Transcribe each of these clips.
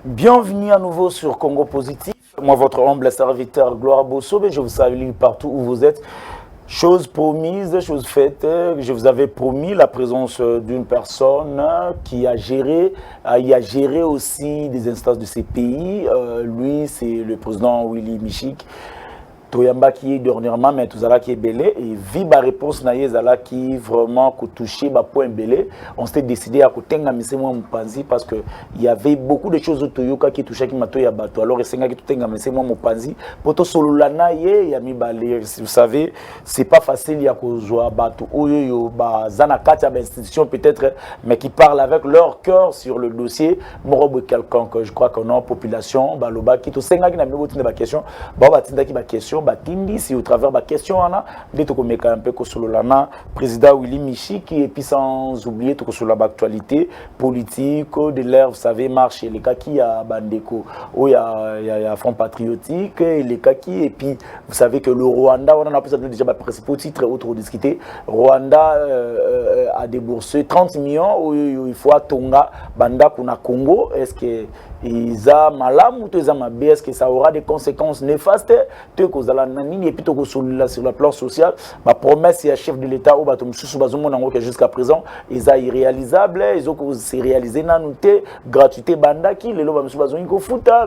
Bienvenue à nouveau sur Congo Positif. Moi, votre humble serviteur Gloire Bosso, je vous salue partout où vous êtes. Chose promise, chose faite, je vous avais promis la présence d'une personne qui a géré, aussi des instances de ces pays. Lui, c'est le président Willy Michik. Toyamba qui est dernièrement, mais tout ça qui est belé. Et vu la réponse naïezala qui vraiment touché le point belé, on s'était décidé à côté de moi Mpanzi parce que il y avait beaucoup de choses au Toyoka qui touchaient qui m'a toya bateau. Alors c'est qui tout moi Mpanzi. Pour tout solo lana ye ya mi balé. Vous savez, c'est pas facile il y a kozwa bateau. Oyo ba zana katia institution peut-être, mais qui parlent avec leur cœur sur le dossier. Morobe quelqu'un que je crois qu'on a en population, baloba qui tout senga qui n'a pas de question, ba batinda qui ba question. Batindi, si au travers de la question, dès que nous un peu sur le président Willy Michik, et puis sans oublier tout sur l'actualité politique de l'air, vous savez, marche, les cas qui a Bandeko, où il y a Front Patriotique, les cas qui, et puis vous savez que le Rwanda, on en a déjà principaux titres autres discuter. Rwanda a déboursé 30 millions, où il faut à Tonga, Banda Kuna Congo, est-ce que Isa malam ou est-ce que ça aura des conséquences néfastes et puis sur le plan social ma promesse est chef de l'État au bateau jusqu'à présent ils sont irréalisables ils ont réalisé nanouté gratuité bandaki les loba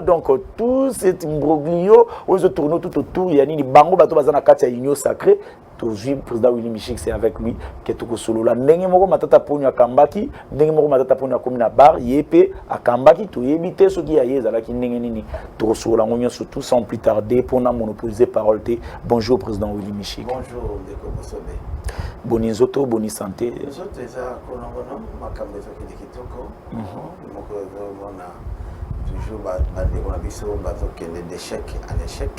donc tout cet imbroglio où ils tournent tout autour il y a ni bango bateau bazana kati ya union sacrée toujours président Willy Michik c'est avec lui que tout solo la ndenge moko matata ponu akambaki ndenge moko matata ponu akomina bar yepe akambaki to yebite ce qui a ezalaki ndenge nini to solo la ngonyo surtout sans plus tarder pour na monopoliser parole te. Bonjour président Willy Michik. Bonjour Ndeko Bosobe. Boni nzoto boni santé. Nzoto eza konongono makambo ezaki kitoko. Moko mona toujours bandeko na biso bazokende d'échec en échec.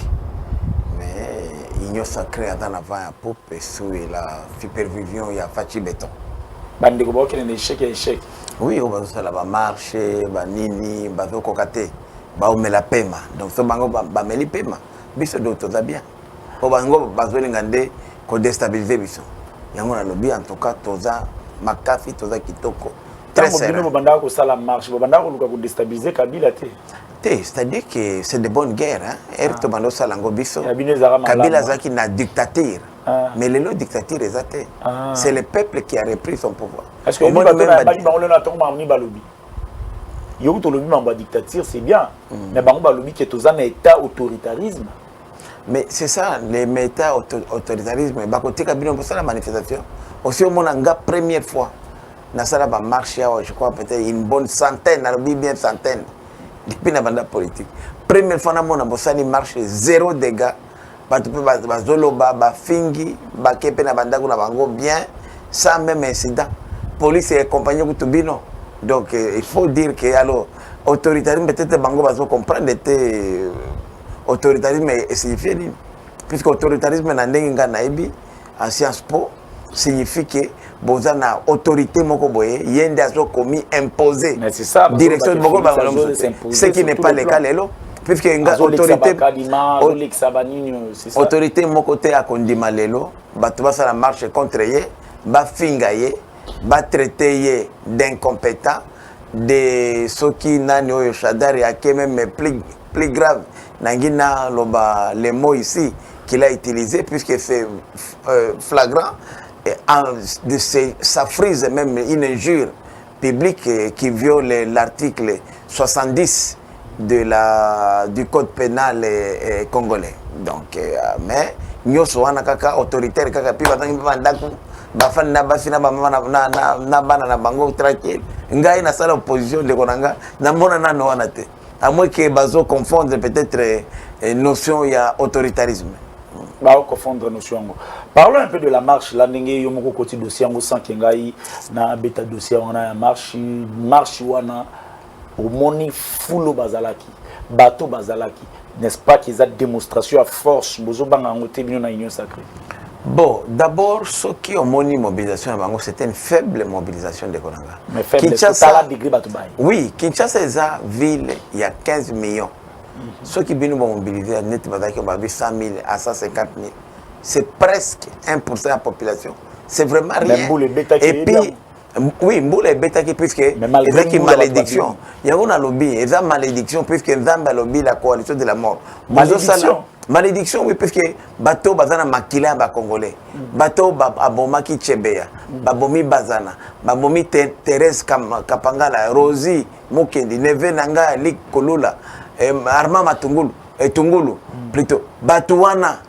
Mais union sacrée dans avant ya pop et sous la supervision ya Fachi Béton. Bandeko bakende échec et échec. Oui, on va la marché, banini, bazokokate, ba omela pema. Donc so bango ba meli pema. Biso d'autres ça bien. Po bango bazolingande ko déstabiliser biso. Yango na lobi en tout cas toza makafi toza kitoko. Très sérieux. Bo banda ko sala marche, bo banda ko luka ko déstabiliser Kabila te. C'est-à-dire que c'est de bonnes guerres hein. Erto bando sala ngo biso. Kabila zaki na dictature. Mais le dictature est athée. C'est le peuple qui a repris son pouvoir. Est-ce que le dictature c'est bien, mais c'est un état autoritarisme. Mais c'est ça, les méta autoritarisme. Côté Kabila on la manifestation. Aussi au monde en première fois, na sala ba marche je crois peut-être une bonne centaine, bien centaine depuis la bande politique. Première fois na monde en marche zéro dégâts. Bazoloba, bafingi, bakepe na bandako na bango bien, sans même incident. Police est accompagnée de Tubino. Donc il faut dire que alors autoritarisme peut-être bango bazo comprendre était autoritarisme signifie puisque autoritarisme na ndenga na ebi en Sciences Po signifie que bozana autorité moko boye yende azo commis imposé. Mais c'est ça. Direction de moko ce qui n'est pas le cas lelo. Puisque autorité mon côté à kondima lelo bato basala marche contre ye bafinga ye batraiter d'incompétent de ceux qui nani oyo Shadari a même plus grave nangina loba les mots ici qu'il a utilisé puisque c'est flagrant ça frise même une injure publique qui viole l'article 70 du code pénal congolais. Donc mais nyoso wana kaka autoritaire kaka pi batangi bandaku bafana basina na bana na bango tranquille ngai na sala opposition de konanga na mona na no wana te à moins que bazo confondre peut-être notion ya autoritarisme. Ba confondre notion. Parlons un peu de la marche là ndenge yo moko côté dossier ngo sans kengai na beta dossier wana marche wana au moni fulo bazalaki bateau bazalaki n'est-ce pas qu'ils a démonstration à force bozo banga ngote bino na union sacrée. Bon, d'abord ce qui ont moni mobilisation à bango c'était une faible mobilisation de Konanga. Mais faible Kinshasa degré bato bay. Oui, Kinshasa est une ville il y a 15 millions. Ceux qui viennent mobiliser net bazaki on va 100 000 à 150 000. C'est presque 1% de la population. C'est vraiment rien. Et puis Oui, Mboula est bêta puisque il y a malédiction. Il y a une lobby, il y a malédiction puisque Nzamba lobby la coalition de la mort. Malédiction. Malédiction, oui, puisque bateau bazana makila ba congolais. Bateau abomaki Tchebea, babomi bazana, babomi Thérèse Kapangala, Rosie Mukendi, Neve Nanga, Lik Kolula, Arma Matungulu, Tungulu, plutôt. Batouana.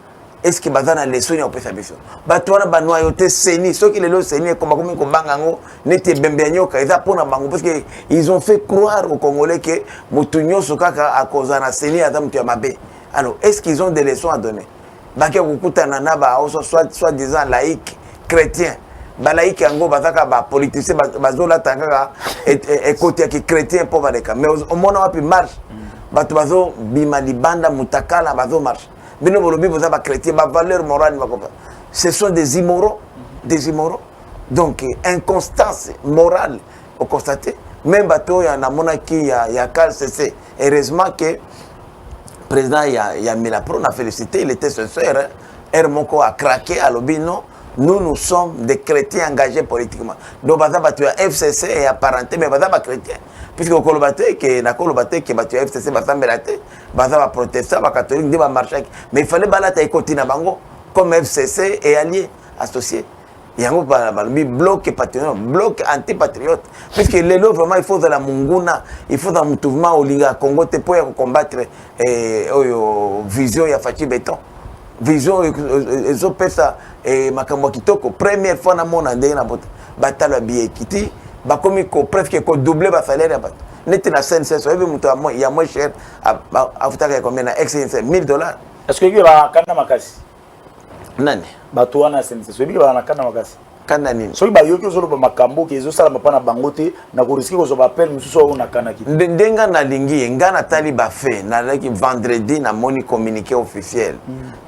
Est-ce que bazana les soins au pesa biso batwana banoyote seni ceux qui les lo seni comme ko bangango neti bembenyo ka eza pona bango parce que ils ont fait croire aux Congolais que mutunyo sokaka a cause na seni adam tu mabe. Alors est-ce qu'ils ont des leçons à donner bake kokutana na ba soit disant laïque chrétien ba laïque yango bazaka ba politicien bazola tangaka et côté qui chrétien pauvre les mais au monde wapi marche batu bazo bima libanda mutakala bazo marche. Valeur morale, ce sont des immoraux, donc inconstance morale au constaté même bateau il y a un monarchie il y a KLCC heureusement que le président il y a Milapro on a félicité il était sincère Hermoko a craqué à l'objet non nous sommes des chrétiens engagés politiquement donc bateau FCC est apparenté mais bateau chrétien puisque au Kolobate que na Kolobate que bateau FCC basamberate bateau protestant catholique dit marcher mais il fallait balata écouter na bango comme FCC et alliés associés il y a un bloc patriote bloc anti-patriote puisque les lots vraiment il faut de la munguna il faut un mouvement au Linga Congo pour combattre vision ya Fachi Béton vision ezo pesa makambo kitoko première fois na mona ndenge na bota batalo bien kiti ba komi ko presque ko doubler ba salaire ya bato neti na CNC so ebe muto il y a moins cher afutaka combien na excellence $1000 est-ce que il va kana makasi nani bato wana CNC so il va na kana makasi kana nini so ba yoki zo ba makambo ke zo sala mapana bangote na ko risque ko zo ba appel mususu ona kana ki ndenga na lingi ngana tali ba fait na laki vendredi na moni communiqué officiel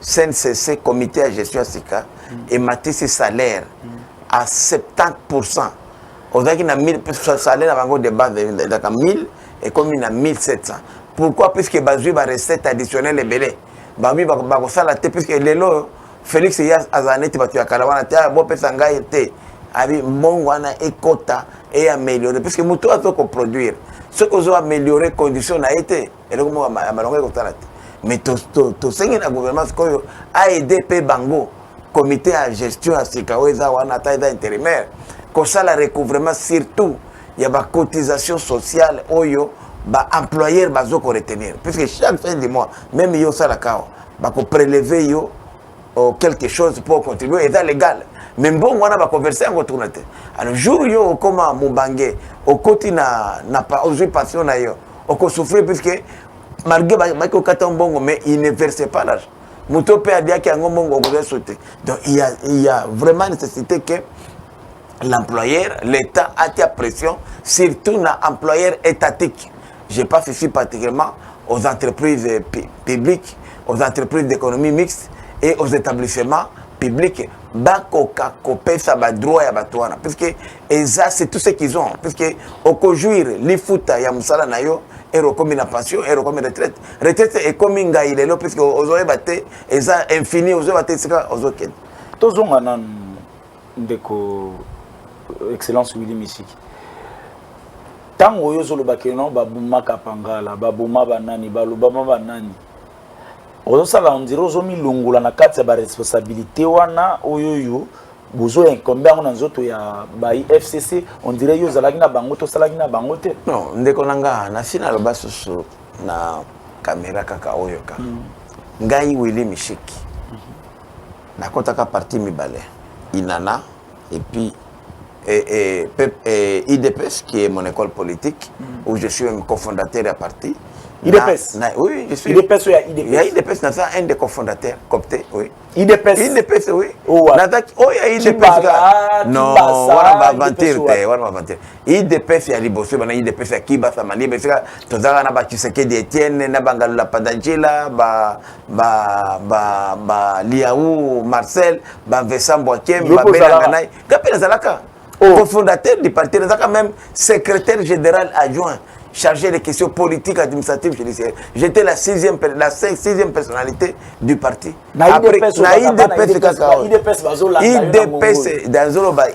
CNCC comité de gestion SICA et matisi salaire à 70%. Aujourd'hui, il y a 1000 salaires à de base, il y a 1000 et comme il y a 1700. Pourquoi? Puisque il y a des recettes additionnelles et belées. Il y a des puisque les lots, Félix y a Azanet, il y a Karawana, il y a Bopesanga, il y a Mongwana et Kota et améliorer. Puisque nous devons produire. Ce que nous avons amélioré, les conditions a été. Et donc, nous avons mais tout ce qui est le gouvernement a aidé Bango, comité à gestion à Sikaoueza, Wanata et intérimaire. Comme ça, le recouvrement, surtout, il y a des cotisations sociales, oyo, bah employeurs bazo ko retenir. Puisque chaque fin de mois, même yo ça la cao, bah ko prélever yo quelque chose pour contribuer, et c'est légal. Même bon, on a conversé en retour. Alors, jour yo, comme Moubangue, au côté na pas aux passion na yo, on souffre puisque malgré Michael Katambongo, mais il ne versait pas l'argent. Mouto peut dire qu'il y a un bongo au sauter. Donc, il y a vraiment nécessité que l'employeur, l'État a été à pression, surtout dans l'employeur étatique. Je pense ici particulièrement aux entreprises publiques, aux entreprises d'économie mixte et aux établissements publics. Bakoka kopé ça va droit à batouana puisque c'est tout ce qu'ils ont puisque au conjuire les fouta ya musala nayo et comme une pension et comme une retraite est comme une gaïle là puisque aux autres batté et ça infini aux autres batté c'est aux autres tous on a ndeko excellence Willy Misiki tant oyo zolo bakeno babuma kapangala babuma banani balubama banani osala on dirait ozo milungula na kati ya ba responsabilité wana oyoyo bozo incombé na nzoto ya ba FCC on dirait yo zalaki na bango to salaki na bango te non ndeko nanga na sina lo basusu na caméra kaka oyo ka ngai Willy Misiki na kotaka parti mibale Inana et puis IDPS qui est mon école politique où je suis un cofondateur à parti. IDPS? Oui, je suis. IDPS ou IDPS? Il y a IDPS, un des cofondateurs, copté, oui. IDPS? IDPS, oui. Oh, il y a IDPS. Non, on va aventure. IDPS, il y a Libosso, il y a IDPS, il y a Kiba, Samani, il y a Tozara, il y a Tshisekedi Etienne, il y a Bangalula Padangela, Liaou, Marcel, Vincent Boakiem, Benanganaï. Kapé Zalaka, cofondateur du parti, même secrétaire général adjoint. chargé des questions politiques, administratives, judiciaires. J'étais la sixième personnalité du parti.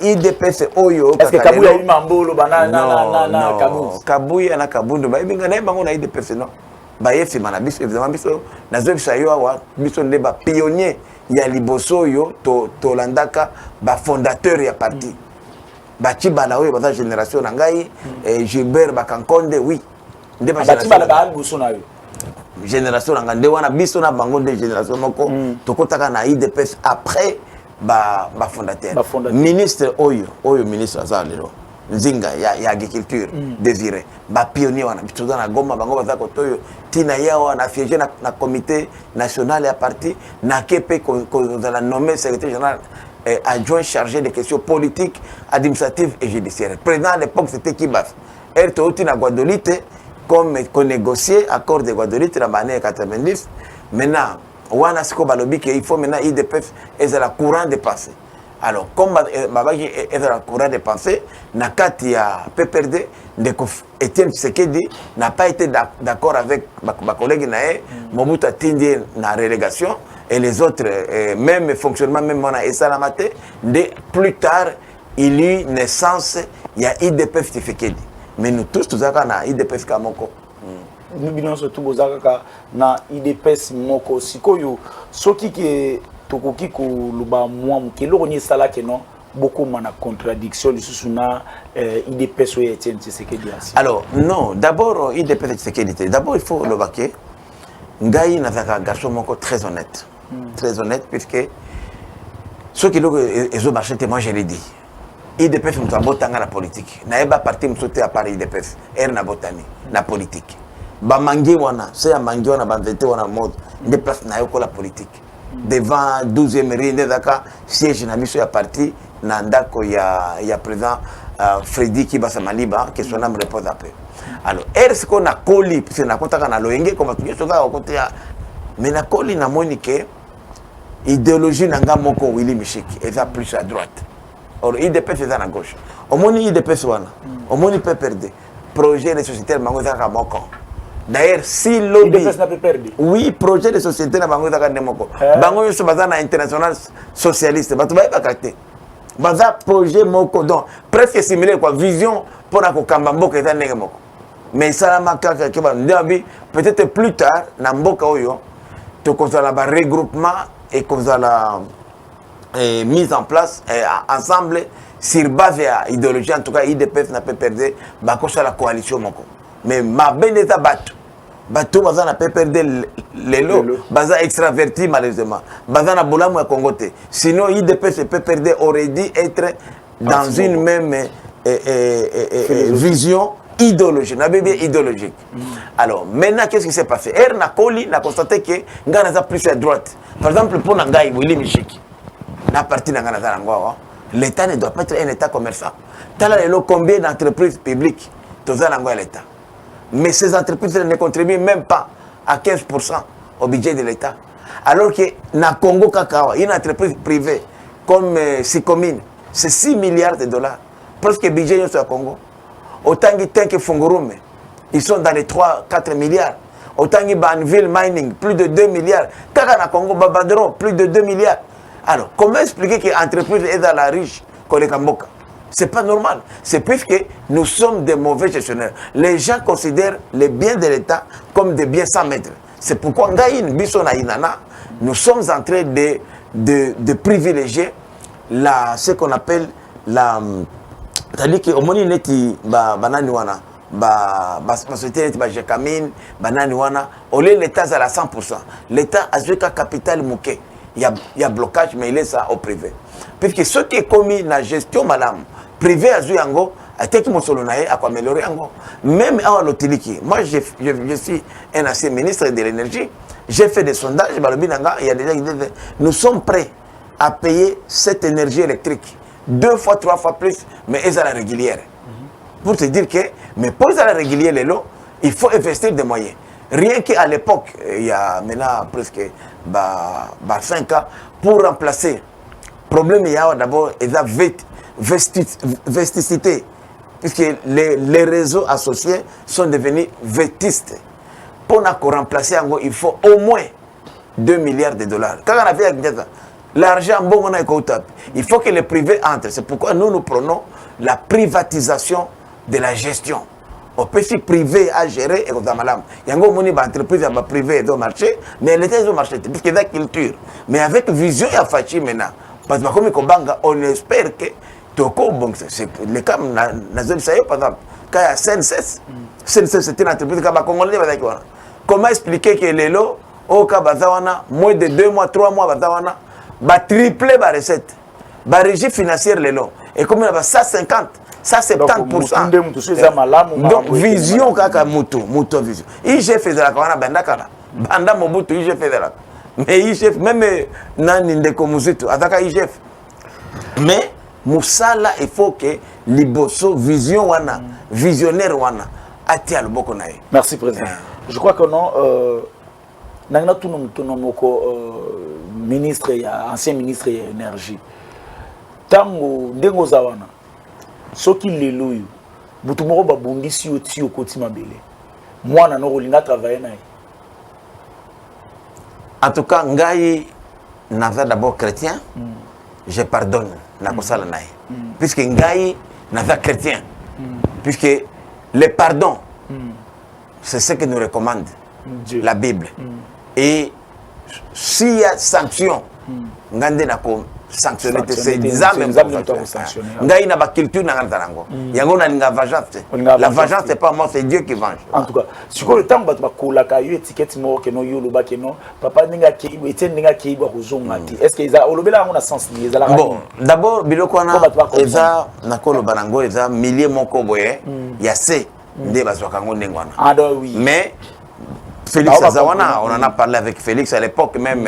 IDPS Oyo. Est-ce que Kabouya a eu Mambolo, non, Kabouya na Kabundo, IDPS non. Bayefi manabiso évidemment biso nazo biso yo awa biso nde ba pionnier ya liboso yo to landaka ba fondateur ya parti ba Chibala oyo ba génération na ngai Gilbert Bakankonde oui nde ba Chibala ba albuso na yo génération na ngande wana biso na bango de génération moko tokotaka na IDPS après ba fondateur ministre oyo ministre azalelo Nzinga ya agriculture désiré ba pionnier wana bituza na Goma bango baza kotoyo tina yawa na siège na comité national ya parti na kepe ko la nommé secrétaire général adjoint chargé des questions politiques, administratives et judiciaires. Président à l'époque c'était Kibas. Elle était na Guadolite comme qu'on négociait accord de Guadolite dans l'année 90. Maintenant wana siko balobi que il faut maintenant IDPS et la courant de pensée. Alors, comme Babaki est dans la courant de pensée, Nakati a PPRD, Etienne Tshisekedi n'a pas été d'accord avec ma collègue Nae, Mobutu Tindi na relégation, et les autres, même fonctionnement, même Mona et Salamate, plus tard, il y a eu naissance, il y a IDPS Tshisekedi. Mais nous tous, nous avons IDPS Kamoko. Nous binons surtout na IDPS Moko. Sikoyo, soki qui tokoki ko luba mwa mukelo konye sala ke non beaucoup mana contradiction sous na IDPS ou Etienne Tshisekedi. Alors non, d'abord IDPS Tshisekedi. D'abord il faut le baquer. Ngai nazaka garçon moko très honnête. Très honnête puisque ceux qui l'ont marché moi je l'ai dit. IDPS mutambotanga la politique. Na eba parti msote à part IDPS na botani na politique. Ba mangi wana, c'est mangi wana ba vete wana mode de place na yoko la politique. Devant 12e rinde daka siège na biso ya parti na ndako ya président Freddy Kibasa Maliba que son âme repose un peu. Alors est-ce qu'on a coli parce que na kotaka na loyenge comme tu soka au côté mais na coli na monique idéologie nanga moko Willy Mishiki et ça plus à droite. Or IDPS c'est à gauche. Au moni IDPS wana au moni peut perdre projet de société mango za moko. D'ailleurs, si lobby, oui, projet de société na bango zaka ndemoko. Bango yoso baza na international socialiste, batu ba bakate. Baza projet moko donc presque similaire quoi, vision pour na ko kamba mboka eza ndenge moko. Mais ça la makaka ke ba ndabi peut-être plus tard na mboka oyo to kozala ba regroupement et kozala mise en place ensemble sur base ya idéologie en tout cas IDPS n'a pas perdu ba ko la coalition moko. Mais ma beneta bato baza na PPRD lelo baza extraverti malheureusement baza na bolamu ya Congo te sinon IDPS et PPRD aurait dû être dans une même vision idéologique na bébé idéologique. Alors maintenant qu'est-ce qui s'est passé na Koli na constaté que ngana za plus à droite par exemple pour Nangai Willy Mishiki na parti na ngana za ngwa l'État ne doit pas être un État commerçant tala lelo combien d'entreprises publiques toza na ngwa l'État. Mais ces entreprises ne contribuent même pas à 15% au budget de l'État. Alors que na Congo Kakao, une entreprise privée comme Sicomine, c'est 6 milliards de dollars. Presque le budget sur le Congo. Autant que Fungurume, ils sont dans les 3-4 milliards. Autant que Banville Mining, plus de 2 milliards. Kaka na Congo Babadron, plus de 2 milliards. Alors, comment expliquer que l'entreprise est dans la riche Kolekamboka? C'est pas normal. C'est puisque nous sommes des mauvais gestionnaires. Les gens considèrent les biens de l'État comme des biens sans maître. C'est pourquoi nous sommes en train de privilégier ce qu'on appelle la... C'est-à-dire qu'au moment où l'État est à 100%. L'État a joué qu'un capital mouqué. Il y a blocage, mais il est ça au privé. Puisque ce qui est commis dans la gestion, madame, privé a joué en go, a été amélioré en go. Même à l'Otiliki, moi je suis un ancien ministre de l'énergie, j'ai fait des sondages, il y a déjà nous sommes prêts à payer cette énergie électrique 2 fois, 3 fois plus, mais elle est à la régulière. Pour te dire que, mais pour la régulière, il faut investir des moyens. Rien qu'à l'époque, il y a maintenant presque 5 ans, pour remplacer, le problème il y a d'abord, il y a vesticité puisque les réseaux associés sont devenus vétustes. Pour remplacer, il faut au moins 2 milliards de dollars. Quand on a fait l'argent, bon, on a il faut que les privés entrent. C'est pourquoi nous prenons la privatisation de la gestion. On peut se priver à gérer et comme ça, madame. Il y a une entreprise privée dans le marché, mais l'État est au marché, puisque c'est la culture. Mais avec vision et affachi maintenant, parce que comme on espère que c'est le cas dans la zone Sahel, par exemple, quand il y a CNCS, c'est une entreprise qui a congolais. Comment expliquer que les lots, au cas moins de 2 mois, 3 mois, va tripler la recette, la régie financière les lots. Et comme il y a 150, 170%. Donc, vision kaka mutu vision. IGF faisait la corona bandakala. Banda mobutu IGF faisait la. Mais IGF même nani ndeko muzitu ataka IGF. Mais musala il faut que liboso vision wana, visionnaire wana atia le boko nae. Merci président. Je crois que non nangna tout moko ministre ancien ministre de l'énergie. Tango ndengo zawana. Soki lelo yo butu moko babondisi yo ti okoti mabele mwana no kolinga travailler na. En tout cas ngai naza d'abord chrétien, je pardonne na kosala nae puisque ngai naza chrétien, puisque le pardon c'est ce que nous recommande Dieu. La Bible. Et s'il y a sanction ngande na ko sanctionner c'est des âmes ngai na ba culture na ngatarango yango na linga vengeance. La vengeance c'est pas moi, c'est Dieu qui venge. En tout cas si ko le temps ba kola ka yo étiquette mo ke no yo lo ba ke no papa ninga ke etienne ninga ke ba kozonga ti est-ce que ils a olobela ngo na sens ni ezala bon d'abord biloko wana eza na ko lo barango eza milliers moko boye ya se nde bazwaka ngo ndengwana. Ah oui. Mais Félix Azawana, on en a parlé avec Félix à l'époque, même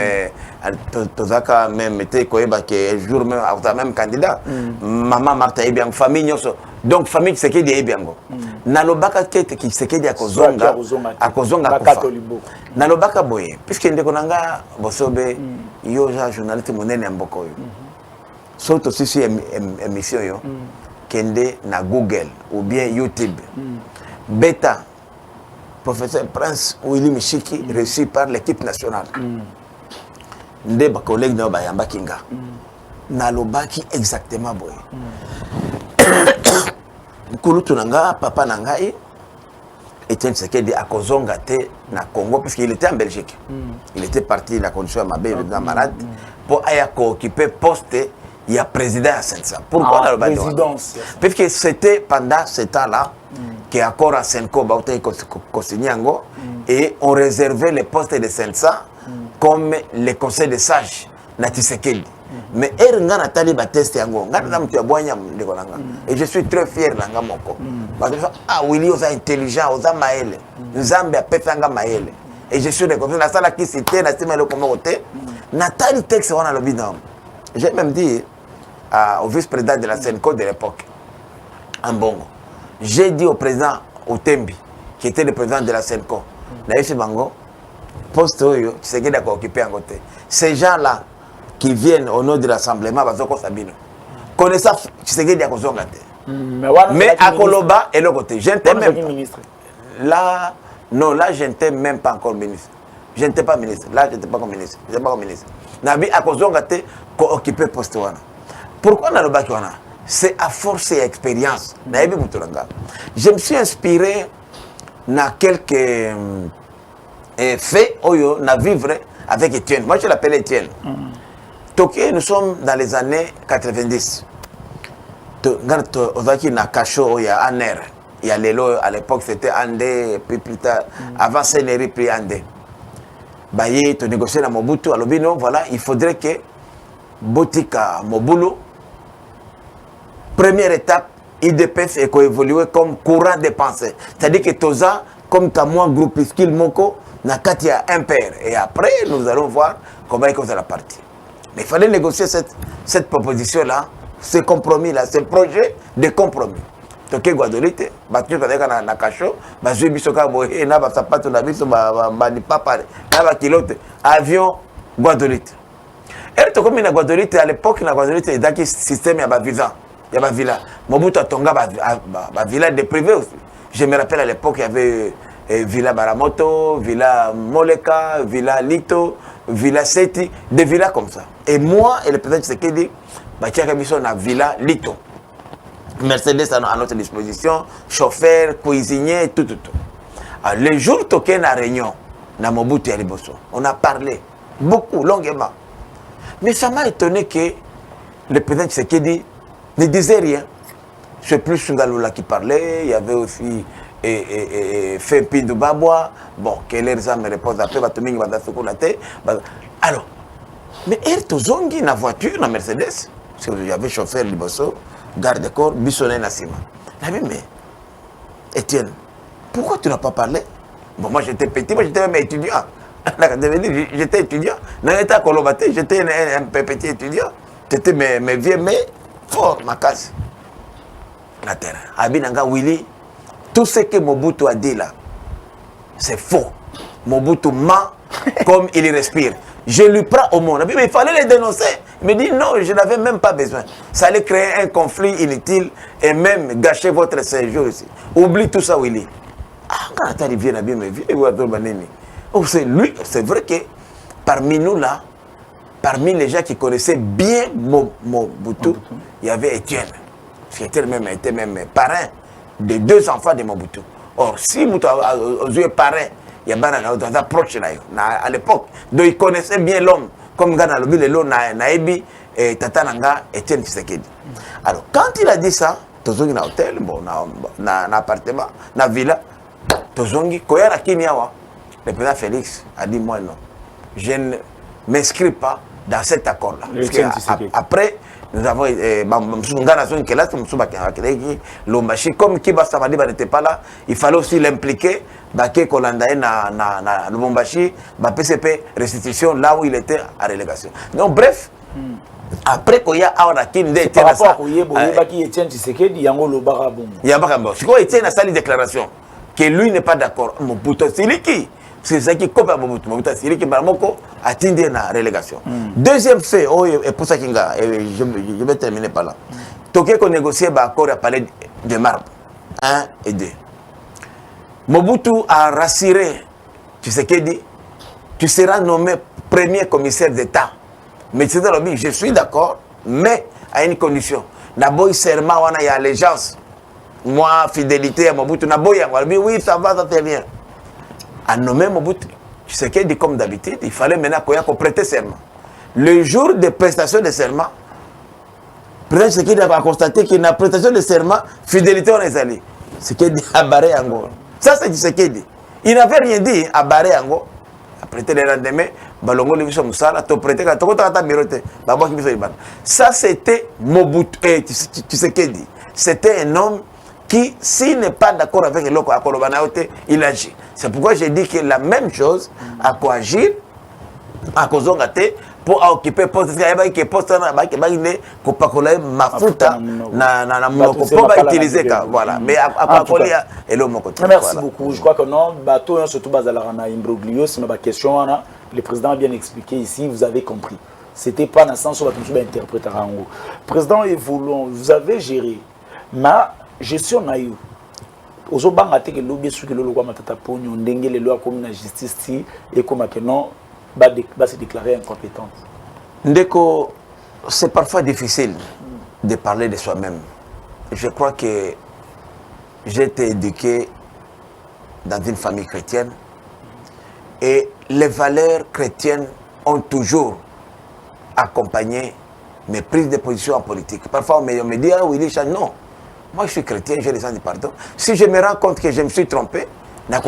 Tozaka même était un jour même candidat. Maman Martha Ebiang, famille donc famille c'est qui dit Ebiango. Nalobaka kete qui c'est qui dit akozonga kufa. Nalobaka boye puisque ndekonanga bosobe yo ja journaliste monene mboko yo. Surtout si émission yo kende na Google ou bien YouTube. Beta professeur Prince Willy Michiki, reçu par l'équipe nationale. Nde ba collègue na bayamba kinga. Na lobaki exactement boy. Nkulu tunanga papa nangai Etienne Tshisekedi akozonga te na Congo puisqu'il était en Belgique. Il était parti la condition à Mabé le malade pour aya occuper poste il y a président à Sensa. Pourquoi la présidence? Parce que c'était pendant ce temps-là qui encore à Senko Bautei Kosinyango et on réservait les postes de Sensa comme les conseils de sages na Tshisekedi. Mais Eringa Natali Bateste Yango, et je suis très fier de moko. Ah Willy osa intelligent, osa maele. Nzambe apetanga maele. Et je suis reconnaissant na sala qui cité na sima le komote. Natali texte wana lobi non. J'ai même dit au vice-président de la Senco de l'époque, en Bongo. J'ai dit au président Otembi, qui était le président de la Senco, Bango, poste Oyo, qui s'est occupé en côté. Ces gens-là qui viennent au nom de l'assemblement, connaissant Tshisekedi à Kozongate. Mais à Koloba et l'autre côté, je n'étais même pas. Là, non, là, je n'étais même pas encore ministre. Je n'étais pas ministre. Là, je n'étais pas comme ministre. Je n'étais pas comme ministre. Nabi à Kozongate, occupé poste. Pourquoi on a le bac? C'est à force et expérience. Je me suis inspiré dans quelques faits à vivre avec Etienne. Moi, je l'appelle Etienne. Toké, nous sommes dans les années 90. Il y a Kacho, il y a Aner, il y a Lelo, à l'époque c'était Andé, puis plus tard, avant Sénéri, puis Andé. Baye, tu négocies dans Mobutu, à l'Obino, voilà, il faudrait que Botika Mobulu, première étape, IDPS est évolué comme courant de pensée. C'est-à-dire que Toza, comme Kamouan, groupuscule Moko, n'a qu'à un père. Et après, nous allons voir comment il la partie. Mais il fallait négocier cette proposition-là, ce compromis-là, ce projet de compromis. Toké Guadolite, battu avec un Nakacho, Bazui Bisoka Boé, Naba Sapato Nabiso, Bani Papa, Naba Kilote, avion Guadolite. Et comme il y a Guadolite, à l'époque, il y a Guadolite, il y a un système à visa. Il y a des villas. Mobutu a tonga villa de privé aussi. Je me rappelle à l'époque, il y avait Villa Baramoto, Villa Moleka, Villa Lito, Villa Seti, des villas comme ça. Et moi, et le président Tshisekedi, on a Villa Lito. Mercedes à notre disposition, chauffeur, cuisinier, tout. Alors, le jour où on a réunion, dans Mobutu et Liboso, on a parlé beaucoup, longuement. Mais ça m'a étonné que le président Tshisekedi ne disait rien. C'est plus Sungalola qui parlait, il y avait aussi Fempi Babwa, bon, quelle heure ça me repose après, alors, mais Ertozongi na voiture, na Mercedes, il y avait chauffeur Liboso, garde-corps, Bissonnet Nassima. Mais Étienne, pourquoi tu n'as pas parlé? Bon, moi j'étais petit, moi j'étais même étudiant. J'étais étudiant. J'étais un petit étudiant. C'était mes vieux, mais fort, ma casse. La terre. Abinanga Willy, tout ce que Mobutu a dit là, c'est faux. Mobutu ment comme il respire. Je lui prends au monde. Mais il fallait les dénoncer. Il me dit non, je n'avais même pas besoin. Ça allait créer un conflit inutile et même gâcher votre séjour ici. Oublie tout ça, Willy. Ah, quand il vient à bien me vivre, c'est lui, c'est vrai que parmi nous là, parmi les gens qui connaissaient bien Mobutu, il y avait Étienne, qui était même parrain des 2 enfants de Mobutu. Or, si Mobutu aux yeux parrain, il y a des approches à l'époque, donc il connaissait bien l'homme, comme Gana Lobi, le Naebi et Tatananga, Étienne Tshisekedi. Alors, quand il a dit ça, Tozongi na hôtel, bon, na appartement, na villa, Tozongi, Koyara Kinyawa, le président Félix a dit moi non, je ne m'inscris pas dans cet accord-là. Après, nous avons comme Kiba Samadi n'était pas là, il fallait aussi l'impliquer. Baké Kolandae na Lubumbashi, PCP restitution là où il était à relégation. Donc bref, après qu'il y a Aonakin, par rapport à Etienne Tshisekedi, il y a un barabon. Il y a un barabon. Si Etienne a sali déclaration que lui n'est pas d'accord, Mobutu Siliki, c'est ça qui coupe à Mobutu. Mobutu Siliki Baramoko a atteint la relégation. Deuxième fait, et pour ça je vais terminer par là. Toké qu'on négocie l'accord à parler de marbre. 1 et 2. Mobutu a rassuré Tshisekedi, tu seras nommé premier commissaire d'État. Mais je suis d'accord, mais à une condition. D'abord, serment, il y a allégeance. Moi, fidélité à Mobutu, oui, ça va, ça fait bien. A nommé Mobutu, Tshisekedi comme d'habitude, il fallait maintenant qu'on prête serment. Le jour de prestation de serment, le président Tshisekedi a constaté qu'il y a une prestation de serment, fidélité on est allé. Tshisekedi a barré Ango. Ça, c'est Tshisekedi. Il n'avait rien dit à barré Ango. Après le lendemain, Balongo Liviso Moussala, tu prêté quand tu as miroté. Ça, c'était Mobutu, Tshisekedi. C'était un homme qui, s'il n'est pas d'accord avec l'autre, il agit. C'est pourquoi j'ai dit que la même chose à quoi agir, à Kozongate, pour occuper poste voilà. Mais merci beaucoup. Je crois que non, bateau surtout Bazalarana imbroglio, c'est ma question. Le président a bien expliqué ici, vous avez compris. C'était pas dans le sens où vous interpréter en haut. Président évoluant, vous avez géré. Mais gestion naïve. Aux obanga te que l'obé sur que le loi matata pognon ndenge les lois comme la justice et comme que non va se déclarer incompétente. Ndeko, c'est parfois difficile de parler de soi-même. Je crois que j'ai été éduqué dans une famille chrétienne et les valeurs chrétiennes ont toujours accompagné mes prises de position en politique. Parfois on me dit, ah oui, non. Moi, je suis chrétien, j'ai le sens du pardon. Si je me rends compte que je me suis trompé, non,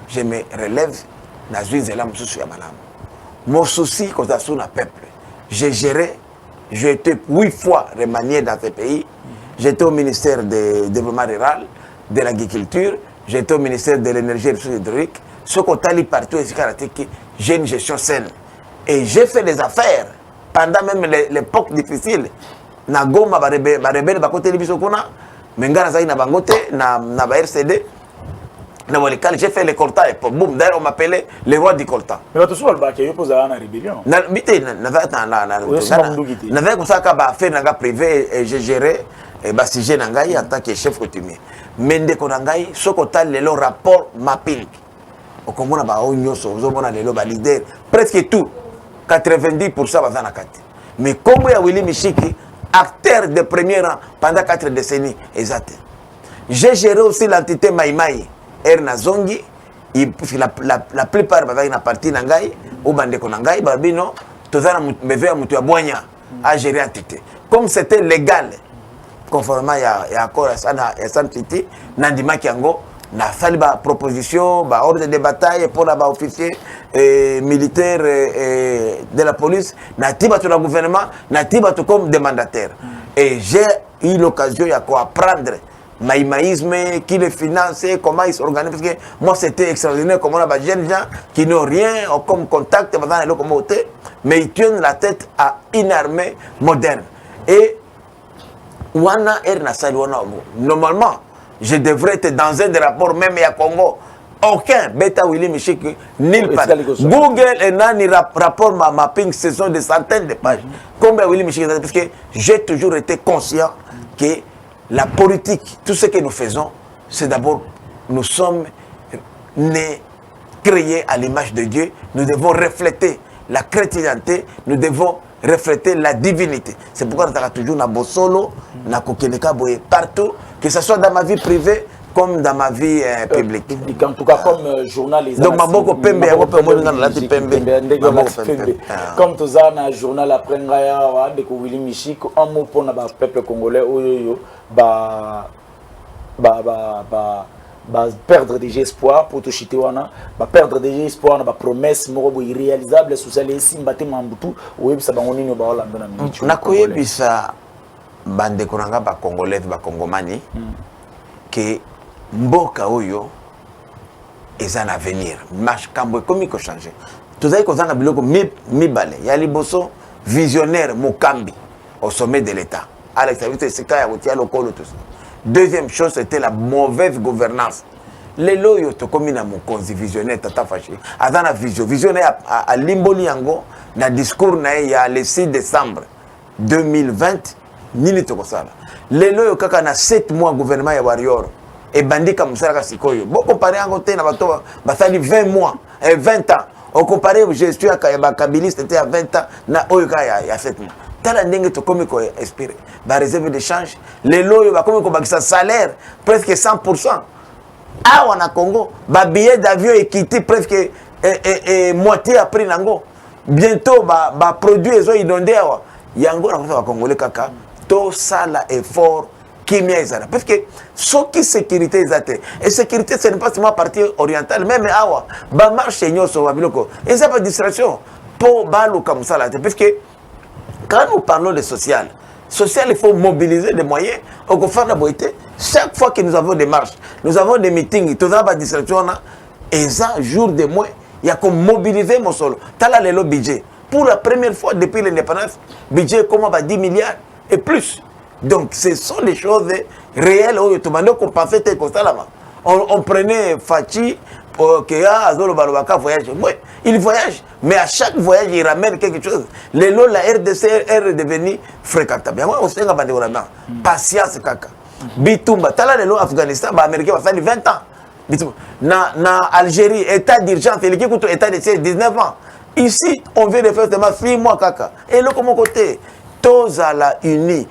je me relève, mon souci, c'est un peuple. J'ai géré, j'ai été 8 fois remanié dans ce pays. J'étais au ministère du développement rural, de l'agriculture, j'étais au ministère de l'énergie et des ressources hydrauliques. Ce qu'on t'a dit partout, j'ai une gestion saine. Et j'ai fait des affaires pendant même l'époque difficile. Na Goma ba rebelle ba côté biso kuna mengana zai na bangote na ba RCD J'ai fait le coltan à l'époque. Boum, d'ailleurs, on m'appelait le roi du coltan. Mais tu sais, il y a une rébellion. N'avait comme ça qu'à faire privé et j'ai géré sujet en tant que chef coutumier. Mais dès qu'on a gagné, ce qu'on a le rapport mapping. Au Congo, on a le leader. Presque tout, 90% va dans la carte. Mais comme il y a Willy Michiki, acteur de premier rang pendant 4 décennies, exact. J'ai géré aussi l'entité Maïmaï. Erna Zongi, la plupart de la partie Nangai, ou Bandeko Nangai, Babino, tout ça, a géré l'entité. Comme c'était légal, conformément à l'accord à Santiti, Nandima Kiango, na fait la proposition, ordre de bataille pour les officiers militaires de la police, na tiba tout le gouvernement, na tiba tout comme des mandataires. Et j'ai eu l'occasion d'apprendre maïmaïsme, qui le finance, comment il s'organise. Parce que moi, c'était extraordinaire comment on a des jeunes gens qui n'ont rien comme contact, mais ils tiennent la tête à une armée moderne. Et normalement, je devrais être dans un des rapports, même à Congo. Aucun Beta Willy Michik, nulle part. Google et Nani rapport ma mapping, ce sont des centaines de pages. Combien Willy Michik, parce que j'ai toujours été conscient que la politique, tout ce que nous faisons, c'est d'abord, nous sommes nés, créés à l'image de Dieu. Nous devons refléter la chrétienté, nous devons refléter la divinité. C'est pourquoi nous avons toujours na Bosolo, na Kokeneka Boye, partout, que ce soit dans ma vie privée comme dans ma vie publique. En tout cas, comme journaliste. Donc, ma boko pembe, comme tout ça, dans le journal après Ngaya, de Willy Michik, un mot pour le peuple congolais, perdre des espoirs pour tout chiter perdre des espoirs na promesse moko irréalisable sous les simbate mambutu ou ça ba onini ba olanda na minute na koyebisa bande konanga ba congolais ba congomani que mboka oyo eza na avenir marche kambo komi ko changer tozali kozanga biloko mibale ya liboso visionnaire mokambi au sommet de l'état Alex Avite sika ya kotia lokolo tout ça. Deuxième chose, c'était la mauvaise gouvernance. Les loyaux, comme il a mon visionnaire, tata fâché. Avant la vision, visionnaire à Limboli Yango, dans le discours, il y a le 6 décembre 2020, ni tout ça. Les loyaux, quand on a 7 mois gouvernement et warrior, et bandit comme ça, c'est bon, comparé à côté, ça dit 20 mois, 20 ans. On compare, je suis à Kabylie, c'était à 20 ans, il y a 7 mois. Tala ndenge to comme ko espérer ba réserve de change les loyo ba comme ko ba salaire presque 100%. Ah on a Congo ba billet d'avion est quitté presque moitié à prix nango bientôt ba produit zo inondé wa yango na ko congolais kaka to sala effort kimia ezala parce que ce qui sécurité ezate et sécurité ce n'est pas seulement partie orientale même awa ba marche nyoso wa biloko et ça pas distraction pour balu comme ça là parce que quand nous parlons de social, il faut mobiliser des moyens. Chaque fois que nous avons des marches, nous avons des meetings, tout ça va distraction, et ça, jour de mois, il y a comme mobiliser mon solo. T'as le budget. Pour la première fois depuis l'indépendance, budget comme 10 milliards et plus. Donc ce sont des choses réelles. On prenait Fachi. Il voyage, mais à chaque voyage, il ramène quelque chose. Les lots, la RDC est redevenue fréquentable. On sait que patience, kaka. Bitumba, tala les lots Afghanistan, Américain, ça fait 20 ans. Na Algérie, état d'urgence, il y a état de siège 19 ans. Ici, on vient de faire seulement 6 mois, kaka. Et là, comment côté, tous à la unie.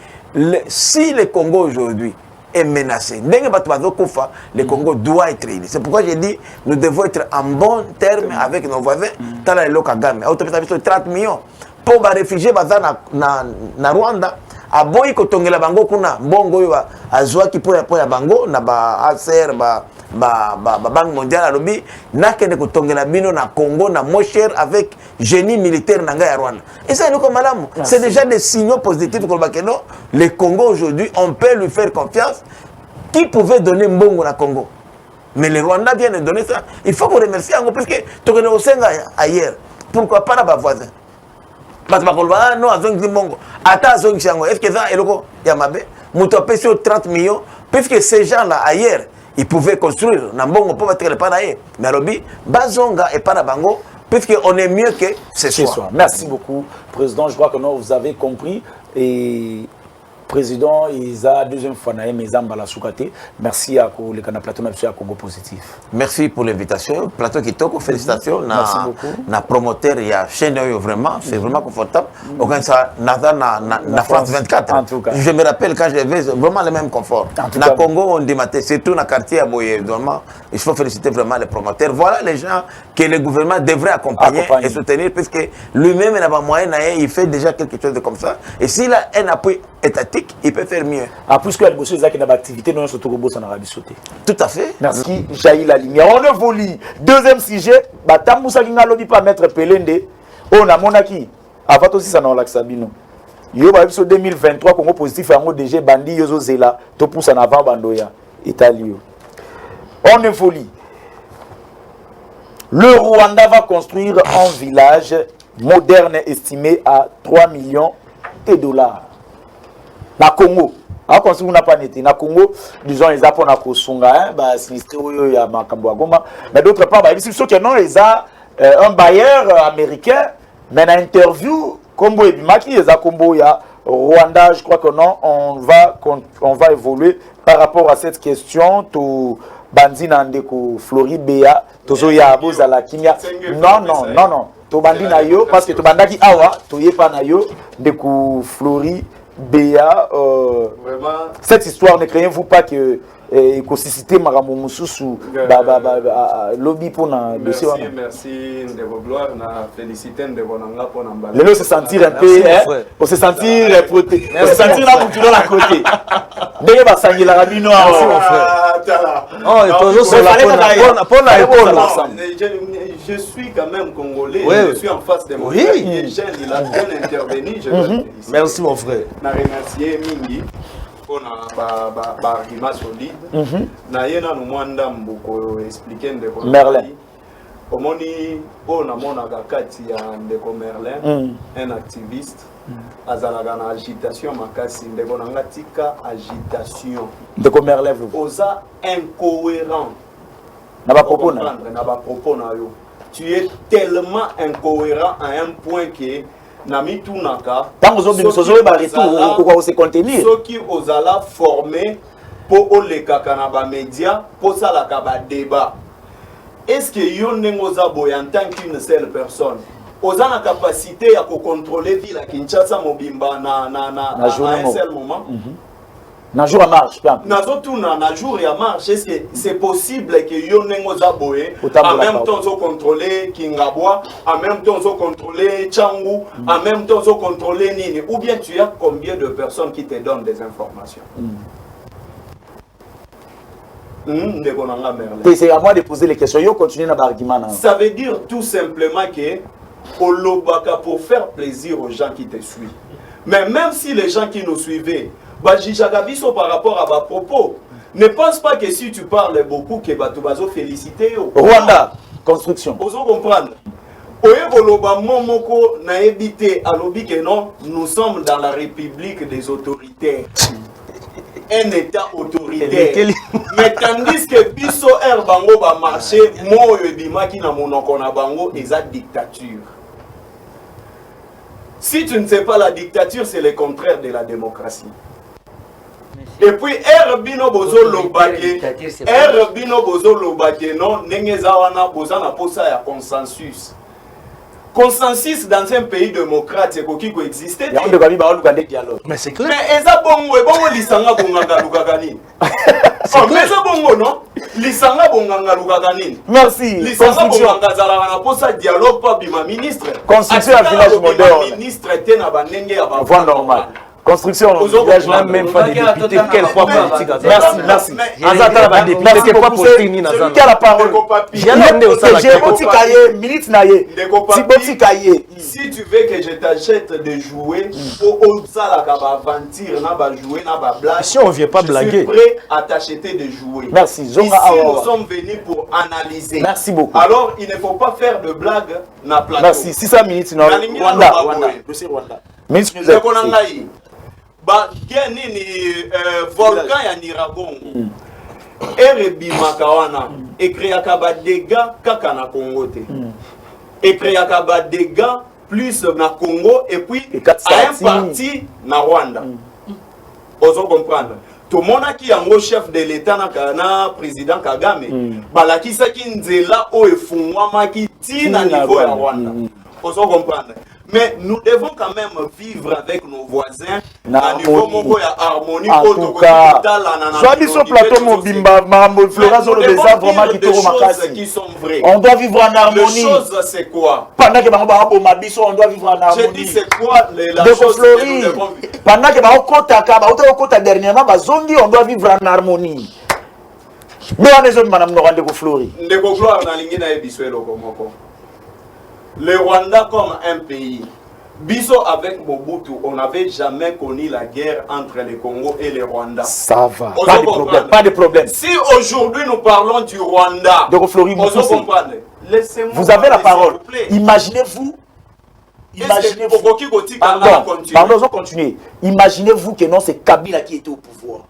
Si le Congo aujourd'hui est menacé. Le Congo doit être uni. C'est pourquoi j'ai dit nous devons être en bon terme avec nos voisins. Dans le Kagame, 30 millions. Pour les réfugiés na Rwanda, à boy kotongela bango kuna mbongo yo azwa ki pour ya bango na ba ACR ba banque mondiale alobi nakende kotongela bino na Congo na moins cher avec génie militaire nanga ya Rwanda. Et ça comme malamu, c'est déjà des signaux positifs pour le Congo aujourd'hui, on peut lui faire confiance. Qui pouvait donner mbongo na Congo? Mais les Rwandais viennent de donner ça. Il faut qu'on remercie encore parce que tu connais au Senga ailleurs. Pourquoi pas là-bas voisin? Parce que non, azong mbongo. Ata azong chango. Est-ce que ça est le Yamabe? Mouto sur 30 millions. Puisque ces gens-là ailleurs, ils pouvaient construire. Nambongo peut être pas naé. Mais lobby, bazonga et pas na bango, puisqu'on est mieux que ce soir. Merci beaucoup, Président. Je crois que vous avez compris. Et Président, il a deuxième fois la soukate. Merci à le plateau à Congo Positif. Merci pour l'invitation. Plateau Kitoko, félicitations. Merci beaucoup. Na promoteur, il y a chaîne vraiment, c'est vraiment confortable. Aucun ça, na France 24. En tout cas. Je me rappelle quand je vais vraiment le même confort. Na Congo, on dématait, surtout dans le quartier à Boye. Il faut féliciter vraiment les promoteurs. Voilà les gens que le gouvernement devrait accompagner. Et soutenir, puisque lui-même n'a pas moyen, il fait déjà quelque chose de comme ça. Et s'il a un appui étatique, il peut faire mieux. Ah, puisque la bosse est une activité, nous sommes en Arabie Saoudite. Tout à fait. Merci, jaillit la lumière. On évolue. Deuxième sujet, Batamoussa Kinga Lobby pas mettre Pelende. On a monaki. Avant aussi, ça n'a pas Sabino. Yo, bah, 2023, Congo Positif, un mot DG Bandi, Yozo Zela, to pousse en avant Bandoya, Italie. On évolue. Le Rwanda va construire un village moderne estimé à 3 millions de dollars. Na Congo, a construit n'a pas été. Na Congo, disons les apports na Kosunga, bah sinistre ya makambo agoma. Mais d'autre part, bah ici ceux qui non, ils a un bailleur américain, mais na interview Combo et Bimaki, ils a Combo ya Rwanda, je crois que non, on va évoluer par rapport à cette question. Tout bandi na ndeko Floride Béa, tozo ya boza la kimia. Non. To bandi na yo parce que to bandaki awa, to yepa na yo ndeko Floride Béa, cette histoire, ne craignez-vous pas que l'écosystème Maramou Moussou lobby pour un dossier? Merci de vos gloires, félicité de vos nanga pour n'emballer. Le se sentir un peu, pour se sentir protégé, pour se sentir là où tu dois à côté. Dès que ça y est, la rabino, je suis quand même congolais, je suis en face de mon frère, il est jeune, il a bien intervenu. Merci mon frère. Je remercie Mingi pour l'argument solide. Je vais expliquer de Merlin. Omoni pona mona kakati ya ndeko Merlin, un activiste. Azalaga na agitation makasi ndeko nanga tika agitation. Ndeko Merlin vous. Oza incohérent. Na ba propos na. Na ba propos na yo. Tu es tellement incohérent à un point que Nami Tunaka. Tant que vous avez pourquoi se contenir. Ceux qui osala formé pour les kakanaba médias pour ça la kaba débat. Est-ce que yon nengoza boy en tant qu'une seule personne? Oza na capacité à contrôler ville à Kinshasa mobimba na un seul moment. Na jour à marche, na jour à marche. Est-ce que c'est possible que yon nengoza boy en même temps zo contrôler Kingabwa, en même temps zo contrôler Tchangu, en même temps zo contrôler Nini, ou bien tu as combien de personnes qui te donnent des informations? C'est à moi de poser les questions. Yo continue dans l'argument. Ça veut dire tout simplement que Olobaka pour faire plaisir aux gens qui te suivent. Mais même si les gens qui nous suivaient, Bajijagabiso par rapport à ma propos, ne pense pas que si tu parles beaucoup que tu vas féliciter. Rwanda, construction. Vous comprendre. Oyeboloba momoko na ebité alobi que non, nous sommes dans la République des autoritaires. Un état autoritaire. Mais tandis que biso bango va marcher, mo yebimaki na monoko na bango eza dictature. Si tu ne sais pas la dictature, c'est le contraire de la démocratie. Et puis Bino Bozo Lobake, Bino Bozo Lobake non, nengezawana boza na posa ya consensus. Consensus dans un pays démocrate, c'est qui peut exister. Mais c'est clair. Mais eza bongo lisanga bonganga lukagani. Mais eza bongo non? Lisanga bonganga lukagani. Merci. Lisanga bonganga zala na posa dialogue pa bima ministre. Construction à village moderne. Ministre tena banenge ya ba voie normale. Construction au village même pas des députés quelle fois politique. Merci. Azata va député quelle fois politique ni nazana. Qui a la parole? Si tu veux que je t'achète des jouets au ça la aventure na ba jouer na ba blague. Si on vient pas blaguer. Je suis prêt à t'acheter des jouets. Merci. Ici nous sommes venus pour analyser. Merci beaucoup. Alors il ne faut pas faire de blagues na plateau. Merci. 600 minutes non. Rwanda. Dossier Rwanda. Ministre Ba nini volcan ya Niragongo. erebimaka wana ekreaka badega kaka na Congo te ekreaka badega plus na Congo et puis à un parti na Rwanda ozo comprendre tout le monde qui est un chef de l'État na président Kagame balakisaki nzela o efungwamaki tina niveau ya Rwanda ozo comprendre. Mais nous devons quand même vivre avec nos voisins à niveau moko ya harmonie. En tout cas, soit dit sur plateau Mobimba, Mambo, Flora, sur le désastre vraiment qui sont vraies. On doit vivre en harmonie. Les choses, c'est quoi? Pendant que Mambo Mabiso, on doit vivre en harmonie. Je dis, c'est quoi la chose que nous devons vivre? Pendant que Mambo dernièrement, on doit vivre en harmonie. Mais on est Madame Norande Flori. Ndeko Gloire na lingi na ebiswelo komoko. Le Rwanda comme un pays, Biso avec Mobutu, on n'avait jamais connu la guerre entre le Congo et le Rwanda. Ça va, pas de problème, pas de problème. Si aujourd'hui nous parlons du Rwanda, vous avez la parole. Imaginez-vous. Pardon, continuez. Imaginez-vous que non, c'est Kabila qui était au pouvoir.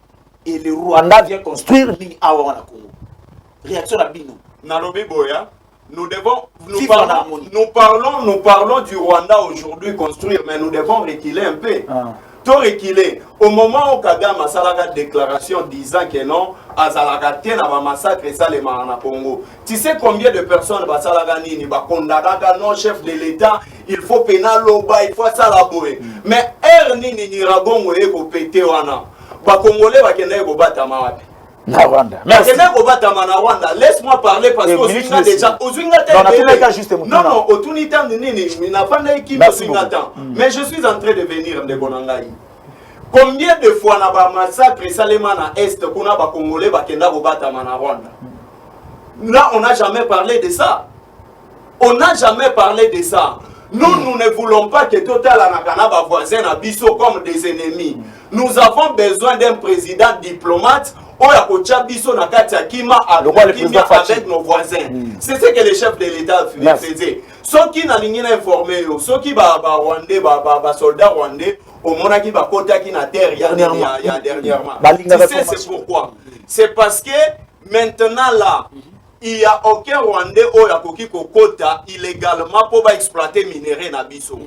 Et le Rwanda vient construire Mini Awa na Congo. Réaction à Bino. Nalobi Boya. Nous parlons du Rwanda aujourd'hui construire, mais nous devons reculer un peu. Tout reculer. Au moment où Kagame a fait la déclaration disant que non, Azalakate n'a massacre ça les Marana Congo. Tu sais combien de personnes va Salaganini, va condamner non chef de l'État, il faut pénal loba, il faut ça la boue. Mais Ernini Niragongo et Kopete wana, va Congolais va kende ko batama wapi. Rwanda. Merci. Laisse-moi parler parce que Ozuinga déjà. Non, Otunita Nini, n'a pas d'équipe Ozuingatan. Mais je suis en train de venir de Bonangaï. Combien de fois n'a pas massacré Salema na Est, qu'on a pas Congolais, Bakenda Obatama na Rwanda? Là, on n'a jamais parlé de ça. On n'a jamais parlé de ça. Nous ne voulons pas que Total Anakanaba voisins à Bisso comme des ennemis. Nous avons besoin d'un président diplomate. Avec nos voisins. C'est ce que les chefs de l'État faisaient. Ceux qui n'ont rien informé, ceux qui sont soldats rwandais, au moment qui va côté qui n'a terre, il y a dernièrement. C'est pourquoi. C'est parce que maintenant là, il n'y a aucun Rwandais qui a illégalement pour exploiter minerais na biso.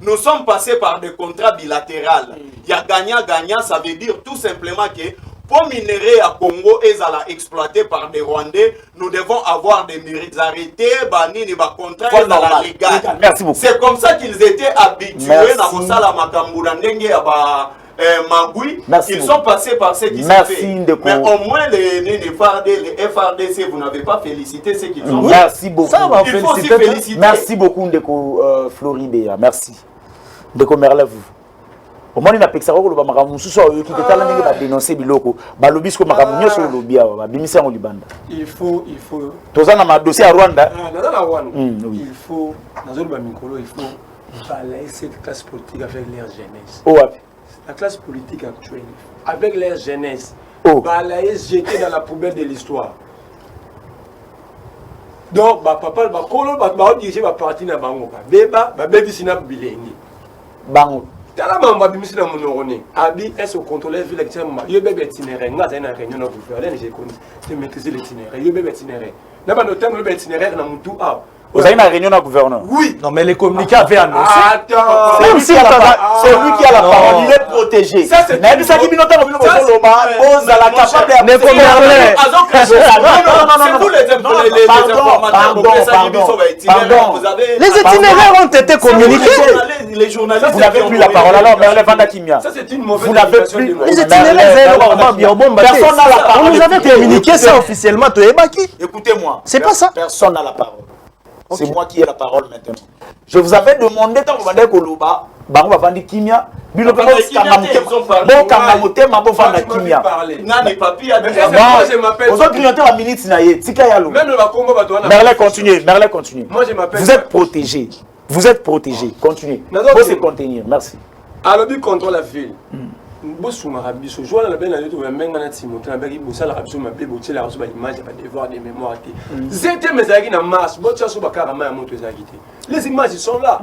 Nous sommes passés par des contrats bilatéraux. Il y a gagnant-gagnant, ça veut dire tout simplement que pour minerais à Congo et à la exploité par des Rwandais, nous devons avoir des mérites arrêtés, banni, contrats et la légale. C'est comme ça qu'ils étaient habitués à la Makambula Ndenge à Magoui. Ils sont passés par ce qui s'est fait. Mais au moins les FRDC, vous n'avez pas félicité ce qu'ils ont fait. Merci beaucoup. Il faut aussi féliciter. Merci beaucoup Ndeko Floribéa. Merci. Ndeko Merlevou. Au moins, il a pexé au Bamaramu, qui était là, il a dénoncé Biloko, Balobisco Maramunio sur le Bia, Bimissa au Libanda. Il faut. Tous en a dossier à Rwanda. Il faut, dans le Bamikolo, il faut balayer cette classe politique avec leur jeunesse. Oh, la classe politique actuelle, avec leur jeunesse, balayer, jeter dans la poubelle de l'histoire. Donc, papa, va diriger ma partie dans Bango. Beba, baby sina bilengi. Bango. Tala mamba bimisi na monorone. Abi est au contrôler vu l'examen. Yo bébé itinéraire. Nga zena réunion na gouvernement, j'ai connu. C'est maîtriser l'itinéraire. Yo bébé itinéraire. Na ba notam le itinéraire na mutu a. Vous avez une réunion à gouverneur? Oui. Non, mais les communiqués avaient annoncé. Attends. C'est lui qui a la parole. Il est protégé. Ça, c'est mais ça qui binota au la capable de les itinéraires ont été communiqués. Les journalistes. Vous n'avez plus la parole. Alors, mais Vanda Kimia. Ça, c'est une mauvaise. Vous n'avez plus. Les itinéraires, personne n'a la parole. On nous avait communiqué ça officiellement. Écoutez-moi. C'est pas ça. Personne n'a la parole. C'est moi qui ai la parole maintenant. Je vous avais demandé quand vous m'avez Koloba, Bango va vendre Kimia, Bilo Bon Kangamote, Mabo vendre Kimia. Nani papi a dit. Aux autres clientèles à minute Sinaye, Tika Yalo. Merle continue. Moi je m'appelle. Vous êtes protégé. Vous êtes protégé. Continuez. Faut se contenir. Merci. Alors, but contre la ville. Bossou Marabiso, je vois la belle année où un mec a Timothée, un mec qui a Rabso, ma bébé, la reçu l'image, il devoir des mémoires. C'était mes amis en masse, Botcha Sobakarama à Montezagité. Les images sont là.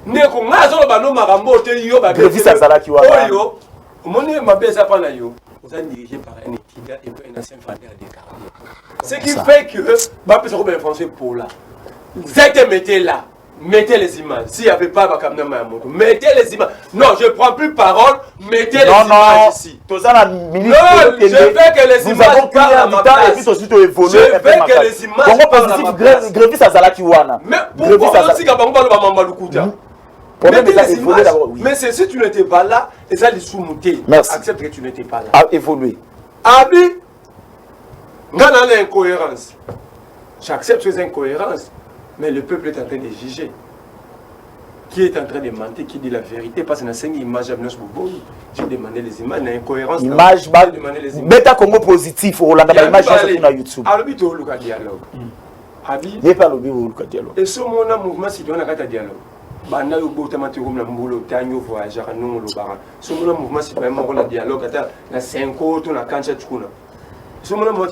Neko Mazo Bano Marambo, Telio, Babi, Salaki, Oyo, mon nez m'a baisé à Panayo. vous êtes dirigé par un étudiant et un ancien fanatique à décarner. Ce qui fait que, ma personne est français pour là. Vous êtes mettez là. Mettez les images. S'il n'y avait pas mettez les images. Non, je ne prends plus parole. Mettez les images ici. Non, je veux que les images parlent à ma place. Je veux que les images parlent à ma place. Mais pourquoi aussi mettez les images. Mais si tu n'étais pas là, et ça les sous-moutés. Accepte que tu n'étais pas là. A évolué. Abi, on a l'incohérence. J'accepte ces incohérences. Mais le peuple est en train de juger. Qui est en train de mentir, qui dit la vérité? Parce que dans 5 images, j'ai demandé les images, il y a une incohérence. Image, bêta Congo positif, Rolanda, image sur YouTube. Abi, tu as le dialogue. Abi, il n'y a pas le dialogue. Et ce mouvement citoyen a un dialogue. Banda yo botama te comme la mbolo tanyo voyageur non lo bara. Ce mouvement citoyen mo la dialogue ata na 5 autres na kancha tukuna. Ce mouvement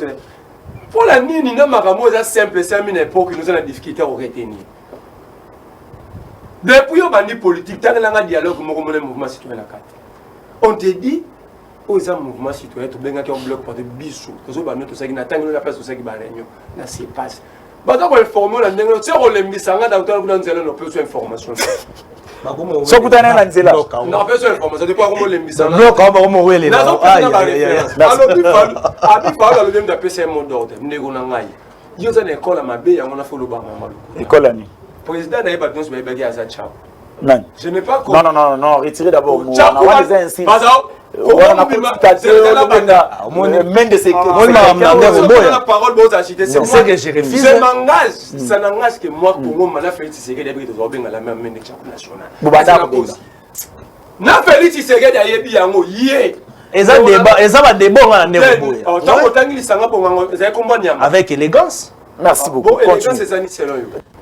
pour la nini na makambo za simple c'est une époque nous avons difficulté à retenir. Depuis au bandi politique tant nga dialogue mo ko mouvement citoyen na kati. On te dit aux mouvement citoyen to benga ki on bloc par de biso. To so ba no to sa ki na tango la place to sa ki ba réunion. Na c'est passe. Bata ko informer la ndenge tu o lembisanga dans to kuna nzela no peut information. So kutana na nzela. Non peut information depuis ko lembisanga. Non ka ba mo wele na. Alors abi fa le dem da PC mon d'ordre ndego na ngai. Yo za na école mabe ya ngona folo ba mama. École ani. Président na ba donc ba ba ya za chao. Non. Je n'ai pas compris. Non, retirez d'abord. On a des insignes. On a la parole, c'est que je refuse. Je m'engage. Ça n'engage que moi, pour moi, je Félix Tshisekedi a besoin de la même nationale. Na Félix Tshisekedi a yebi yango yé. Avec élégance. Merci beaucoup.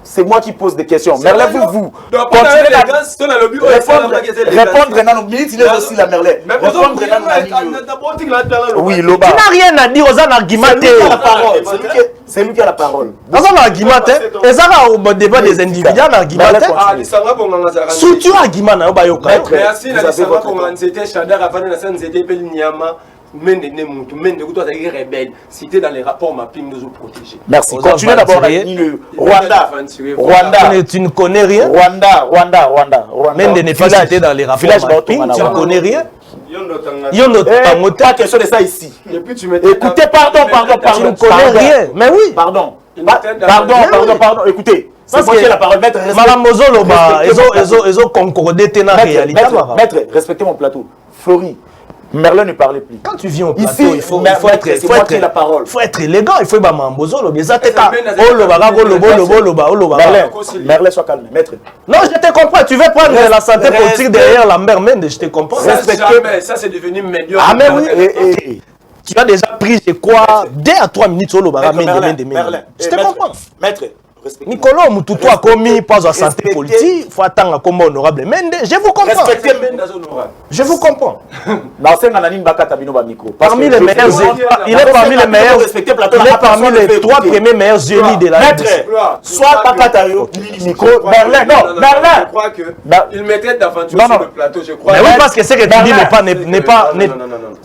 C'est moi qui pose des questions. Merlin, vous continuez répondre à nos minutes, il est aussi la Merlin. Oui, Loba. Tu n'as rien à dire aux argumentaires. C'est lui qui a la parole. Dans un argumentaire, et ça va au débat des individus, un argumentaire. Surtout argument, merci, cité dans les rapports mapping nous ont protégés. Merci. Continuez d'abord Rwanda. Tu ne connais rien. Rwanda. Mende n'est pas cité dans les rapports mapping. Tu ne connais rien. Il y a pas question de ça ici. Écoutez, pardon. Tu ne connais rien. Mais oui. Pardon. Écoutez. C'est moi qui ai la parole. Madame Mozoloba, ils ont concordé dans la réalité. Maître, respectez mon plateau. Flori. Merlin ne parlait plus. Quand tu viens au plateau, ici, il faut être élégant. Il faut être Mambozolo. Merlin, sois calme. Maître. Non, je te comprends. Tu veux prendre la santé politique derrière la mère Mende. Je te comprends. Ça, c'est devenu médiocre. Ah, mais oui. Tu as déjà pris, je crois, 2 à 3 minutes sur le barra Mende. Je te comprends. Maître. Nicolas Moutoutou a commis pas de santé politique, il faut attendre un combat honorable Mende. Je vous comprends. Je vous comprends. Parmi les meilleurs, il est parmi les meilleurs, il est parmi les 3 premiers meilleurs génies de la Maître, soit Pakatayo, Nico, Merlin, non, Merlin. Je crois qu'il mettait d'aventure sur le plateau, je crois. Mais oui, parce que ce que tu dis n'est pas,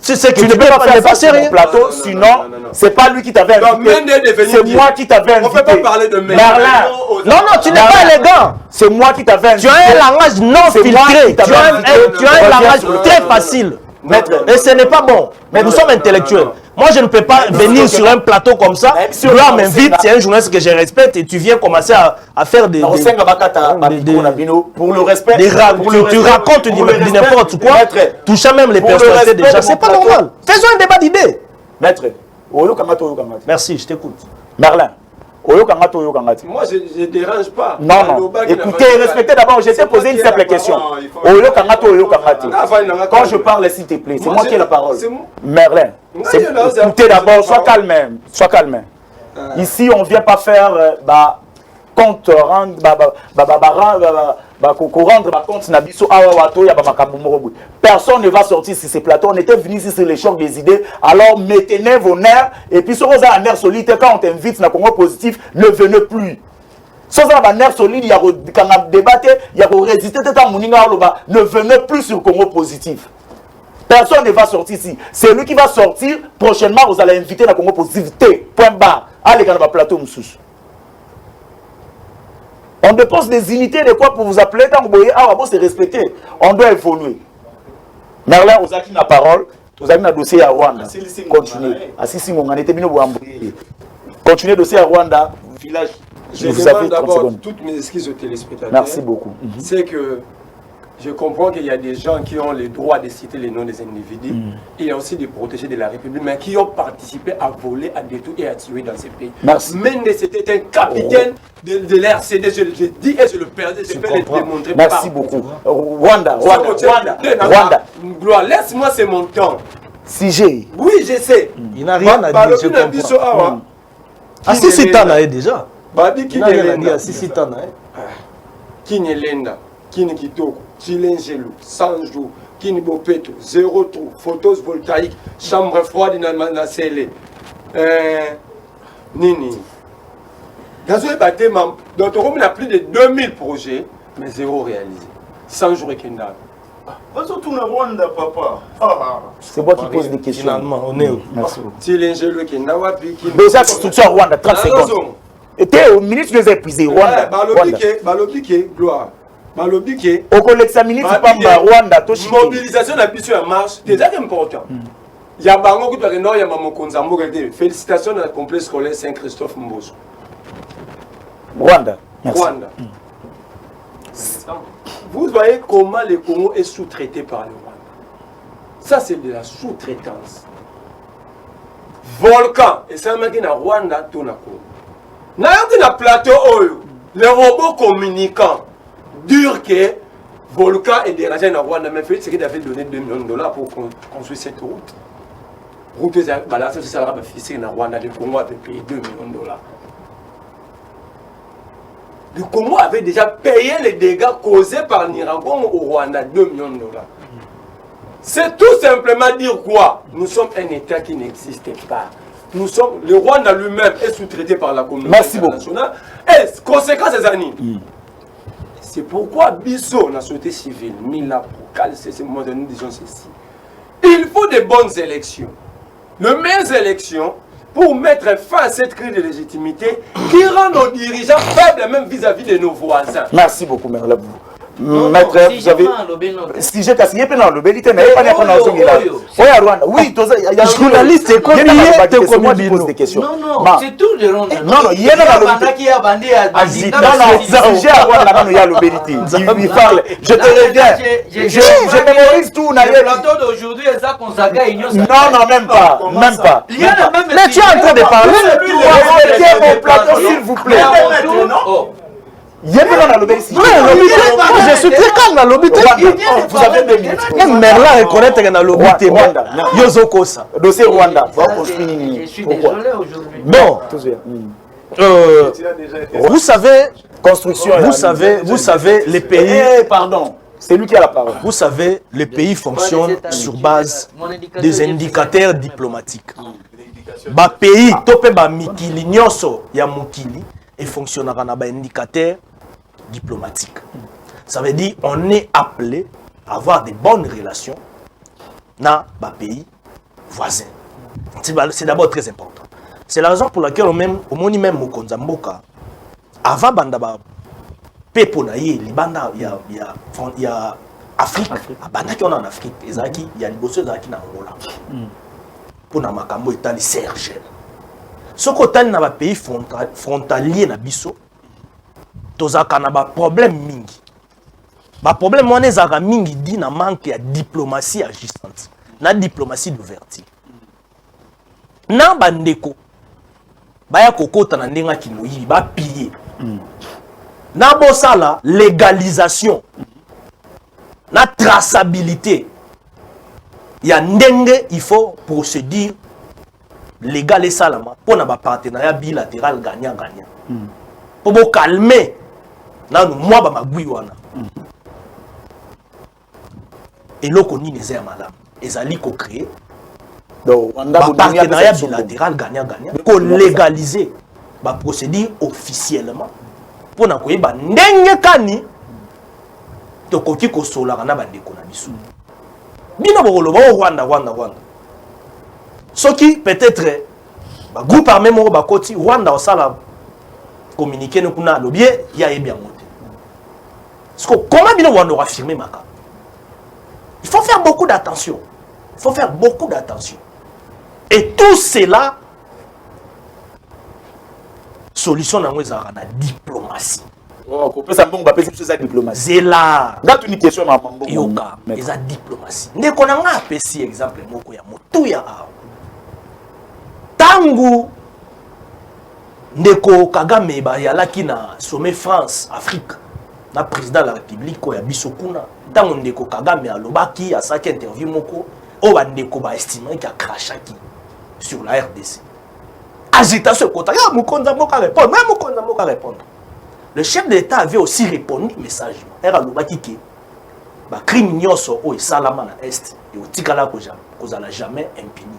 c'est que tu ne peux pas faire pas sérieux. Plateau, sinon, c'est pas lui qui t'avait invité. C'est moi qui t'avais invité. On ne peut pas parler de Merlin. Non, tu n'es pas élégant. C'est moi qui t'avais invité. Tu as un langage non filtré. Tu as un langage très facile. Et ce n'est pas bon. Mais nous sommes intellectuels. Moi, je ne peux pas venir sur un plateau comme ça. Là, m'invite, c'est un journaliste que je respecte et tu viens commencer à faire des pour le respect. Tu racontes du n'importe quoi. Touchant même les personnalités déjà. C'est pas normal. Faisons un débat d'idées. Maître, merci, je t'écoute. Merlin. Moi, je ne dérange pas. Non. Écoutez, respectez d'abord. Je t'ai posé une simple question. Quand je parle, s'il te plaît, c'est moi qui ai la parole. Merlin, écoutez d'abord, sois calme. Ici, on ne vient pas faire compte, rendre personne ne va sortir sur ces plateaux. On était venu ici sur les chocs des idées. Alors maintenez vos nerfs. Et puis, si vous avez un nerf solide, quand on t'invite dans le Congo positif, ne venez plus. Si vous avez un nerf solide, il y a un débat, il y a résister, ne venez plus sur le Congo positif. Personne ne va sortir ici. C'est lui qui va sortir. Prochainement, vous allez inviter la Congo Positivité. Point barre. Allez, dans le plateau, Moussous. On dépose des unités de quoi pour vous appeler quand vous voyez, ah, bon, c'est respecté. On doit évoluer. Merlin, vous avez la parole. Vous avez un dossier à Rwanda. Continuez. Continuez le dossier à Rwanda. Village. Je demande d'abord toutes mes excuses aux téléspectateurs. Merci beaucoup. C'est que je comprends qu'il y a des gens qui ont le droit de citer les noms des individus. Il y a aussi des protégés de la République, mais qui ont participé à voler, à détruire et à tuer dans ces pays. Merci. Mendes était un capitaine de l'RCD, je le dis et je le perds, je peux le démontrer. Merci beaucoup. Rwanda. Gloire, laisse-moi ce montant. Si j'ai. Oui, je sais. Il n'a rien à dire, je comprends. Ah, si, c'est Tanae déjà. Babi qui n'est pas. Si, Tanae. Qui n'est pas. Kini Kitoko, Chilengelo, 100 jours, Kini Bopeto, 0 trou, photos voltaïques, chambre froide dans la scellée. Nini. Dans ce bâtiment, notre Rome a plus de 2000 projets, mais 0 réalisé. 100 jours et Kendall. Surtout le Rwanda, papa. C'est moi qui pose des questions. Finalement, on est où? Merci beaucoup. Chilengelo, Kendawapi, Déjà, structure Rwanda, 30 secondes. Et t'es au ministre des épuisés, Rwanda. Balobique, gloire. Malobike, Rwanda, mobilisation de la marche, c'est déjà important. Il y a Bango qui doit non, il y a Mamokonzambo. Félicitations à la complexe scolaire Saint-Christophe Mbosso. Rwanda. Rwanda. Vous voyez comment le Congo est sous-traité par le Rwanda. Ça, c'est de la sous-traitance. Volcan, et ça m'a dit na Rwanda, tout na Congo. N'a pas de plateau, les robots communicants. Dur que Volcan est dérangé dans Rwanda, mais c'est qu'il avait donné 2 millions de dollars pour construire cette route. Route, c'est ça, c'est dans Rwanda, le Congo avait payé 2 millions de dollars. Le Congo avait déjà payé les dégâts causés par l'Irangon au Rwanda, 2 millions de dollars. C'est tout simplement dire quoi? Nous sommes un État qui n'existe pas. Nous sommes, le Rwanda lui-même est sous-traité par la communauté internationale. Et conséquence des années. C'est pourquoi Bisso, la société civile, mis là pour calcer ces moments de nous disons ceci. Il faut de bonnes élections. De meilleures élections pour mettre fin à cette crise de légitimité qui rend nos dirigeants faibles même vis-à-vis de nos voisins. Merci beaucoup, Maître. Maître, vous avez. Si j'ai cassé, il y a pas de l'obélité, mais il n'y a pas de Rwanda. Oui, il y a journaliste, c'est comme il pose des questions. Non, c'est tout de Rwanda. Non, il y a l'obélité. Si j'ai à Rwanda, il y a l'obélité. Il parle. Je te reviens. Je mémorise tout. Le plateau d'aujourd'hui est ça consacré à l'Union. Non, même pas. Même pas. Mais tu es en train de parler. Respectez mon plateau, s'il vous plaît. Il y a pas dans l'obéissance. Je suis très calme dans l'obéité. Vous avez 2 minutes. Même Merlin reconnaît que dans l'obéité. Yozoko ça. Dossier Rwanda. Je suis désolé aujourd'hui. Bon. Vous savez, construction. Vous savez, les pays. Pardon. C'est lui qui a la parole. Vous savez, les pays fonctionnent sur base des indicateurs diplomatiques. Ba pays, topé ba mikili nyonso ya mukili et fonctionnera na ba indicateur diplomatique. Ça veut dire on est appelé à avoir des bonnes relations na ba pays voisins. C'est d'abord très important. C'est la raison pour laquelle au moni même Mokonza Mboka avant banda ba pepo na ye libanda ya Afrique banda ki on en Afrique ezaki ya liboso ezaki na Angola. Pour na makambo etali Serge. Soko otali na ba pays frontalier na biso tozaka na ba problème mingi. Ba problème wana ezaka mingi di na manque ya diplomatie agissante, na diplomatie d'ouverture. Na bandeko baya kokota na ndenga kimoyi ba piller. Na bosala légalisation. Na traçabilité. Il y a ndenge, il faut procédure légale et salama pour na partenariat bilatéral gagnant-gagnant. Pour calmer na nous moi ba magui wana. Et loko ni les madame. Ezali ko créer donc partenariat bilatéral gagnant-gagnant pour légaliser ba procédure officiellement pour na koyeba ndenge kani to koki ko sola na bandeko na biso. Bino bokoloba au Rwanda. Ce qui peut-être groupe armé moko bakoti Rwanda osala communiquer nous kuna lobie ya bien monté. Parce que comment bino Rwanda affirmer maka? Il faut faire beaucoup d'attention. Et tout cela solution dans la diplomatie. Oh, ça bon ba pesi ça diplomatie. C'est là. Ngatu ni question na mambo. Yoka, eza diplomatie. Ndeko na nga pesi exemple moko ya motuya awa. Tangu ndeko Kagame ba yalaki na sommet France Afrique na président de la République ko ya biso kuna. Tangu ndeko Kagame alobaki asaki interview moko o ba ndeko ba estimer ki a crachaki sur la RDC. Agitation kota ya mukonza moka répondre, même mukonza moka répondre. Le chef de l'État avait aussi répondu message. Era lobaki ke ba crime nyonso o esalama na est et o tikala ko jamais jamais impuni.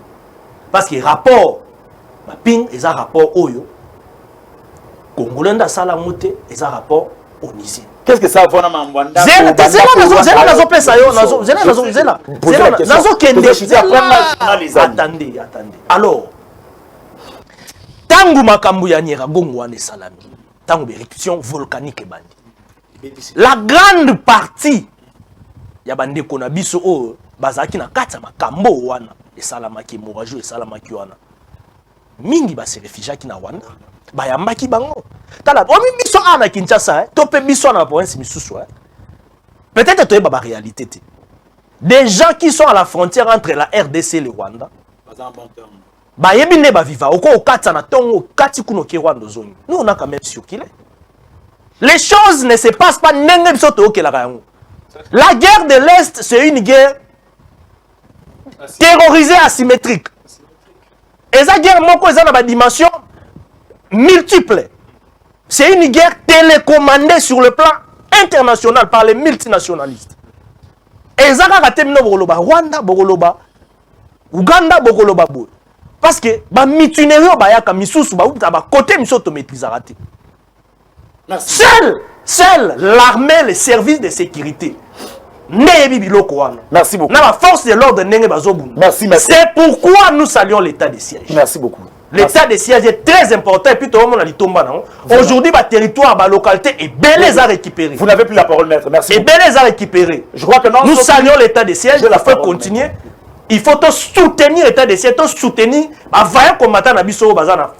Parce que rapport ma ping eza rapport oyo Congolais nda sala mote eza rapport au Niger. Qu'est-ce que ça va na mambanda? Zela nazo pesa yo nazo kende. Attendez. Alors tangu makambu ya Nyiragongo wane salami. Tangu éruption volcanique bandi. La grande partie ya bande kona biso o bazaki na kata makambo wana esalamaki morajo esalamaki wana. Mingi ba se réfugiaki na Rwanda. Ba yambaki bango. Tala omi biso ana Kinshasa to pe biso na province misusu peut-être to ba réalité te. Des gens qui sont à la frontière entre la RDC et le Rwanda. Ba yebine ba viva oko kata na tongo kati kuno ki Rwanda zone. Nous on a quand même circulé. Les choses ne se passent pas nenge biso to ke la rango. La guerre de l'Est c'est une guerre terrorisée asymétrique. Et cette guerre moko eza na ba dimension multiple. C'est une guerre télécommandée sur le plan international par les multinationalistes. Et ça a raté bokoloba Rwanda, bokoloba Uganda, bokoloba boy. Parce que ba mutinerio ba yaka misusu ba uta ba côté misoto maîtrise raté. Seul l'armée, les services de sécurité. Merci beaucoup. La force de l'ordre merci. C'est pourquoi nous saluons l'état de siège. Merci beaucoup. L'état de siège est très important et puis tout le monde a dit tomba. Aujourd'hui, le territoire, la localité est bel et à récupérer. Vous n'avez plus la parole, maître. Merci. Et bel et à récupérer. Je crois que non. Nous saluons l'état de siège. Il faut continuer. Il faut soutenir l'état de siège, soutenir les combattants au bazar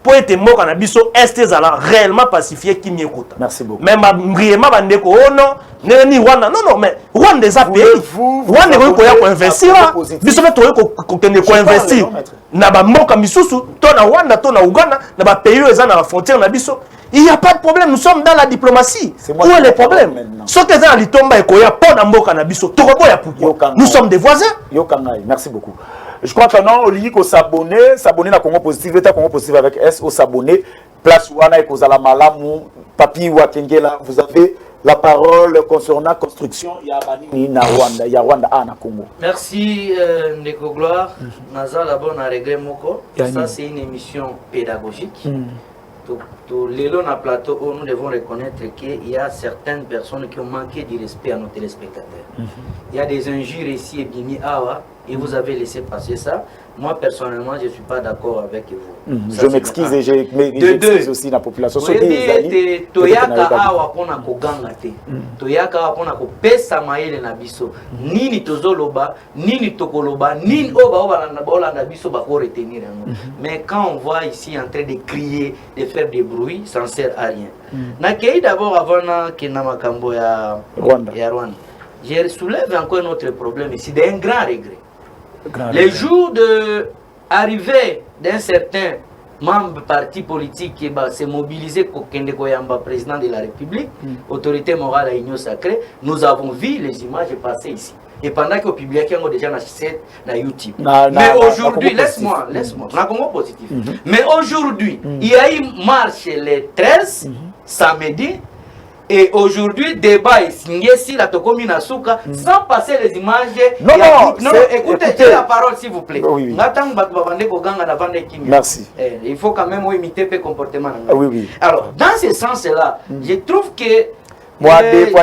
pour être mort en abisso est réellement pacifié qui m'y écoute. Merci beaucoup. Même brièvement bandeko oh non ni Rwanda non mais Rwanda des pays Rwanda ko investir biso ko investir na ba mboka misusu to na Rwanda to na Uganda na ba pays eza na frontière na biso. Il n'y a pas de problème, nous sommes dans la diplomatie. Où est le problème? Ce que c'est litomba et koya po na mboka na biso. Tokoboya pourquoi? Nous sommes des voisins. Merci beaucoup. Je crois que non, il faut s'abonner à Congo Positif, l'État Congo Positif avec S, au s'abonner. Place Wana et Kozala Malamu, Papi Wakengela, vous avez la parole concernant construction. Il y a Rwanda na Congo. Merci Ndeko Gloire. Naza d'abord na regret moko. Ça c'est une émission pédagogique. Lélo na plateau où nous devons reconnaître qu'il y a certaines personnes qui ont manqué du respect à nos téléspectateurs. Il y a des injures ici et bien awa et vous avez laissé passer ça. Moi personnellement je ne suis pas d'accord avec vous. Je m'excuse et j'excuse aussi la population. Toyaka awa pona koganga te. Toyaka awa pona kopesa maele na biso. Nini tozoloba, nini tokoloba, nini oba na biso ba ko retenir. Mais quand on voit ici en train de crier, de faire des bruits, ça ne sert à rien. Nakei d'abord avant que na makambo ya Rwanda. Je soulève encore un autre problème ici, d'un grand regret. Les jours de arrivée d'un certain membre parti politique qui s'est mobilisé pour Kende Koyamba, président de la République, autorité morale à Union Sacrée, nous avons vu les images passer ici. Et pendant que publié déjà na YouTube. Mais aujourd'hui, laisse-moi, na Congo Positif. Mais aujourd'hui, il y a eu marche les 13 samedi. Et aujourd'hui, débat est signé si la Tokomi Nasuka, sans passer les images. Non, écoutez la parole s'il vous plaît. Merci. Il faut quand même imiter le comportement. Oui. Alors, dans ce sens-là, je trouve que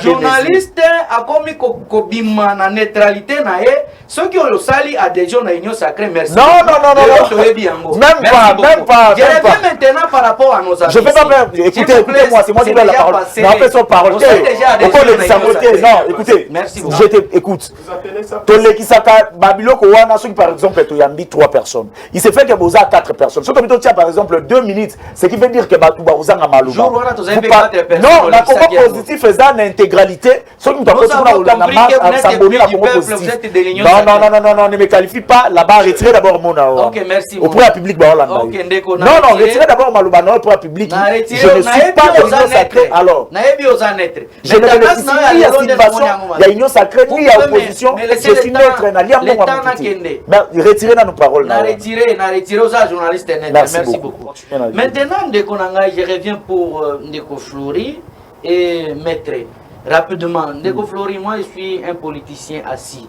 journaliste akomi kobima na neutralité na ye soki oyo sali adhésion na union sacrée merci non même pas je reviens maintenant par rapport à nos amis je peux pas faire écoutez-moi c'est moi qui donne la parole mais en fait son parole non écoutez je t'écoute tolekisaka babiloko wana soki par exemple toyambi 3 personnes il se fait que boza 4 personnes soki tu tiens par exemple 2 minutes ce qui veut dire que batu bazanga maluba non la combat positif eza na intégralité soki tu as na marche symbolique la combat positif non ne me qualifie pas là-bas retirez d'abord mon OK merci au pour la public ba Hollande non retirez d'abord maluba non pour la public je ne suis pas union sacrée alors naebi ozanetre je ne il y a situation il y a union sacrée ni il y a opposition je suis neutre na lia mon mais retirez dans nos paroles na retirer aux journalistes net merci beaucoup maintenant ndeko nanga je reviens pour ndeko Flori et maître rapidement ndeko Flori moi je suis un politicien assis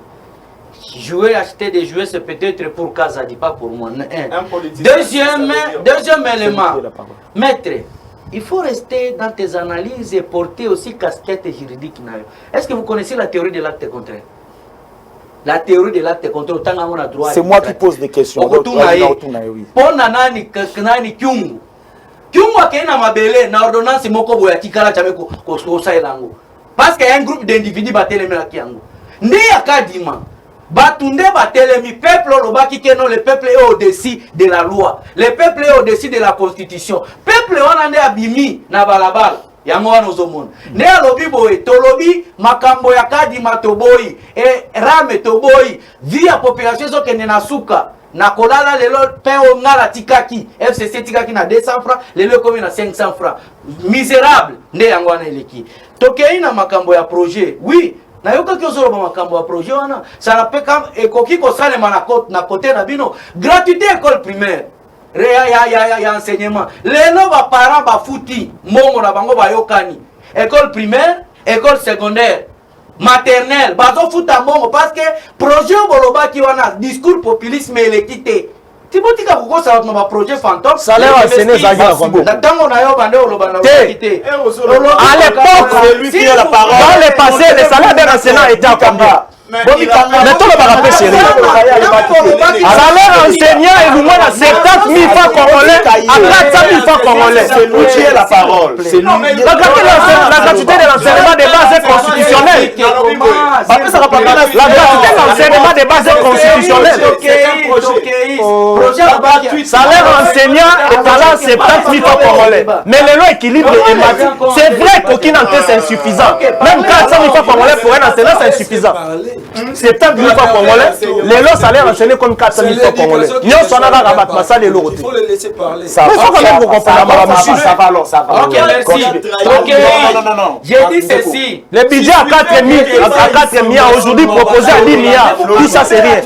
jouer acheter des jouets c'est peut-être pour Kazadi pas pour moi deuxième élément maître il faut rester dans tes analyses et porter aussi casquette juridique. Est-ce que vous connaissez la théorie de l'acte contraire? La théorie de l'acte contraire, c'est moi qui pose des questions. Parce qu'il y a un groupe d'individus qui Batunde batelemi peuple lobaki que non le peuple est au-dessus de la loi. Le peuple est au-dessus de la constitution. Peuple wana nde abimi na balabala. Yango wana ozomona. Ne alobi boye tolobi makambo ya kadima toboyi et rame toboyi via population zo kende na suka. Na kolala lelo pe ngala tikaki FCC tikaki na 200 francs lelo komi na 500 francs. Misérable nde yango wana eleki. Tokei na makambo ya projet. Oui. Na yoka kiozolo ba makambo ya projet wana ça na peka ekoki ko salema na côté na bino gratuité école primaire ya enseignement lelo ba parents ba futi mongo na bango ba yokani école primaire école secondaire maternelle bazo futa mongo parce que projet boloba ki wana discours populisme électricité Tibotika koko ça va projet fantôme. Salaire enseigné Zaga Kombo. Tango na yo bande oloba na quitté. À l'époque, c'est lui qui a la parole. Dans le passé, les salaires d'un enseignant étaient à combien? Mais tout le monde rappelle chérie. Salaire enseignant est au moins à 70 000 francs congolais à 400 000 francs congolais. C'est lui qui a la parole. C'est lui. La gratuité de l'enseignement de base est constitutionnelle. La gratuité de l'enseignement de base est constitutionnelle. Salaire enseignant est à 70 000 francs congolais. Mais le lot équilibre est matin. C'est vrai qu'aucune antenne c'est insuffisant. Même 400 000 francs congolais pour un enseignant c'est insuffisant. C'est tant que francs congolais, les lots salaires enchaînés comme 400 000 francs congolais. Nous sommes là à battre ça les lots. Il faut les laisser parler. Ça va quand même vous comprendre ça va alors ça va. OK merci. OK. J'ai dit ceci. Le budget à 4 milliards aujourd'hui proposé à 10 milliards. Tout ça c'est rien.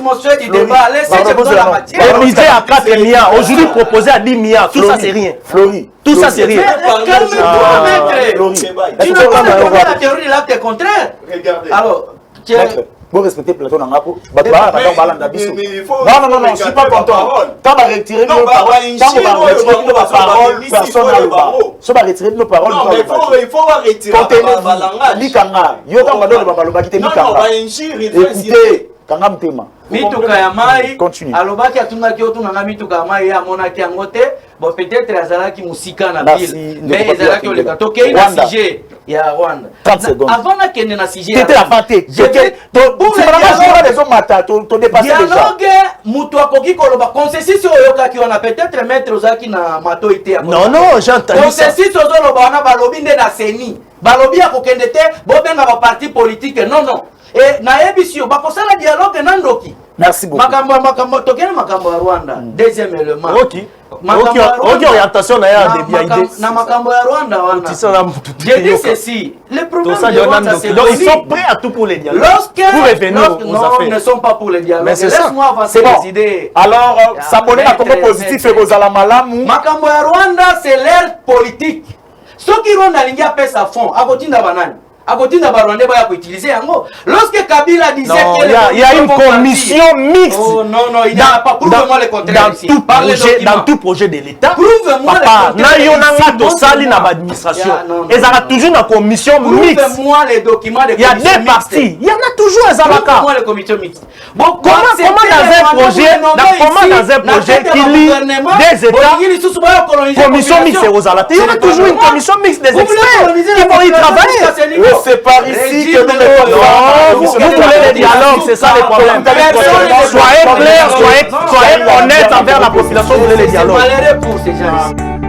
Le budget à 4 milliards aujourd'hui proposé à 10 milliards. Tout ça c'est rien. Flori. Tout ça c'est rien. Calme-toi maître. Tu ne connais pas la théorie de l'acte contraire. Regardez. Alors vous respectez Platon en Ngapo. Non, je ne suis pas content. Quand on va retirer nos paroles, personne n'a le bas. Si on va retirer nos paroles, il faut retirer écoutez, Kangam Tema. Mituka ya mai alobaki atungaki otunanga mituka ya mai amonaki yango te bon peut-être azalaki musika na ville mais ezalaki oleka tokei na sujet ya Rwanda 30 secondes avant na kende na sujet c'était la vente j'étais c'est vraiment les hommes mata to dépasser déjà dialogue mutu akoki koloba consensus oyokaki wana peut-être maître ozaki na mato ite non j'ai entendu ça consensus ozoloba wana balobi nde na seni balobi akokende te bobenga ba parti politique non et na ebisio bakosala dialogue nandoki. Merci beaucoup. Makambo tokena makambo ya Rwanda. Deuxième élément. OK, orientation na ya début idée. Na makambo ya Rwanda wana. J'ai dit ceci, le problème de Rwanda c'est donc ils sont prêts à tout pour les dialogues. Pour revenir aux affaires. Ils ne sont pas pour les dialogues. Laisse-moi avancer les idées. Alors s'abonner à Congo positif et Bozala Malamu. Makambo ya Rwanda c'est l'ère politique. Ce qui Rwanda lingi apesa fond, akotinda banani. À côté de Barwandais, il faut utiliser yango. Lorsque Kabila disait il y a une commission mixte. Oh non, non, il n'y a pas. Prouvez-moi le contraire ici. Dans tout projet de l'État. Prouvez-moi le contraire. L'administration. Et ça a toujours une commission mixte. Prouvez-moi les documents de commission mixte. Il y a deux parties. Il y en a toujours un Zalaka. Prouvez-moi les commissions mixtes. Bon, comment dans un projet qui lit des États, commission mixte et Rosalate, il y aura toujours une commission mixte des experts qui vont y travailler. C'est par ici que vous voulez les dialogues, c'est ça le problème. Soyez clairs, soyez honnêtes envers la population, vous voulez les dialogues. C'est malheureux pour ces gens.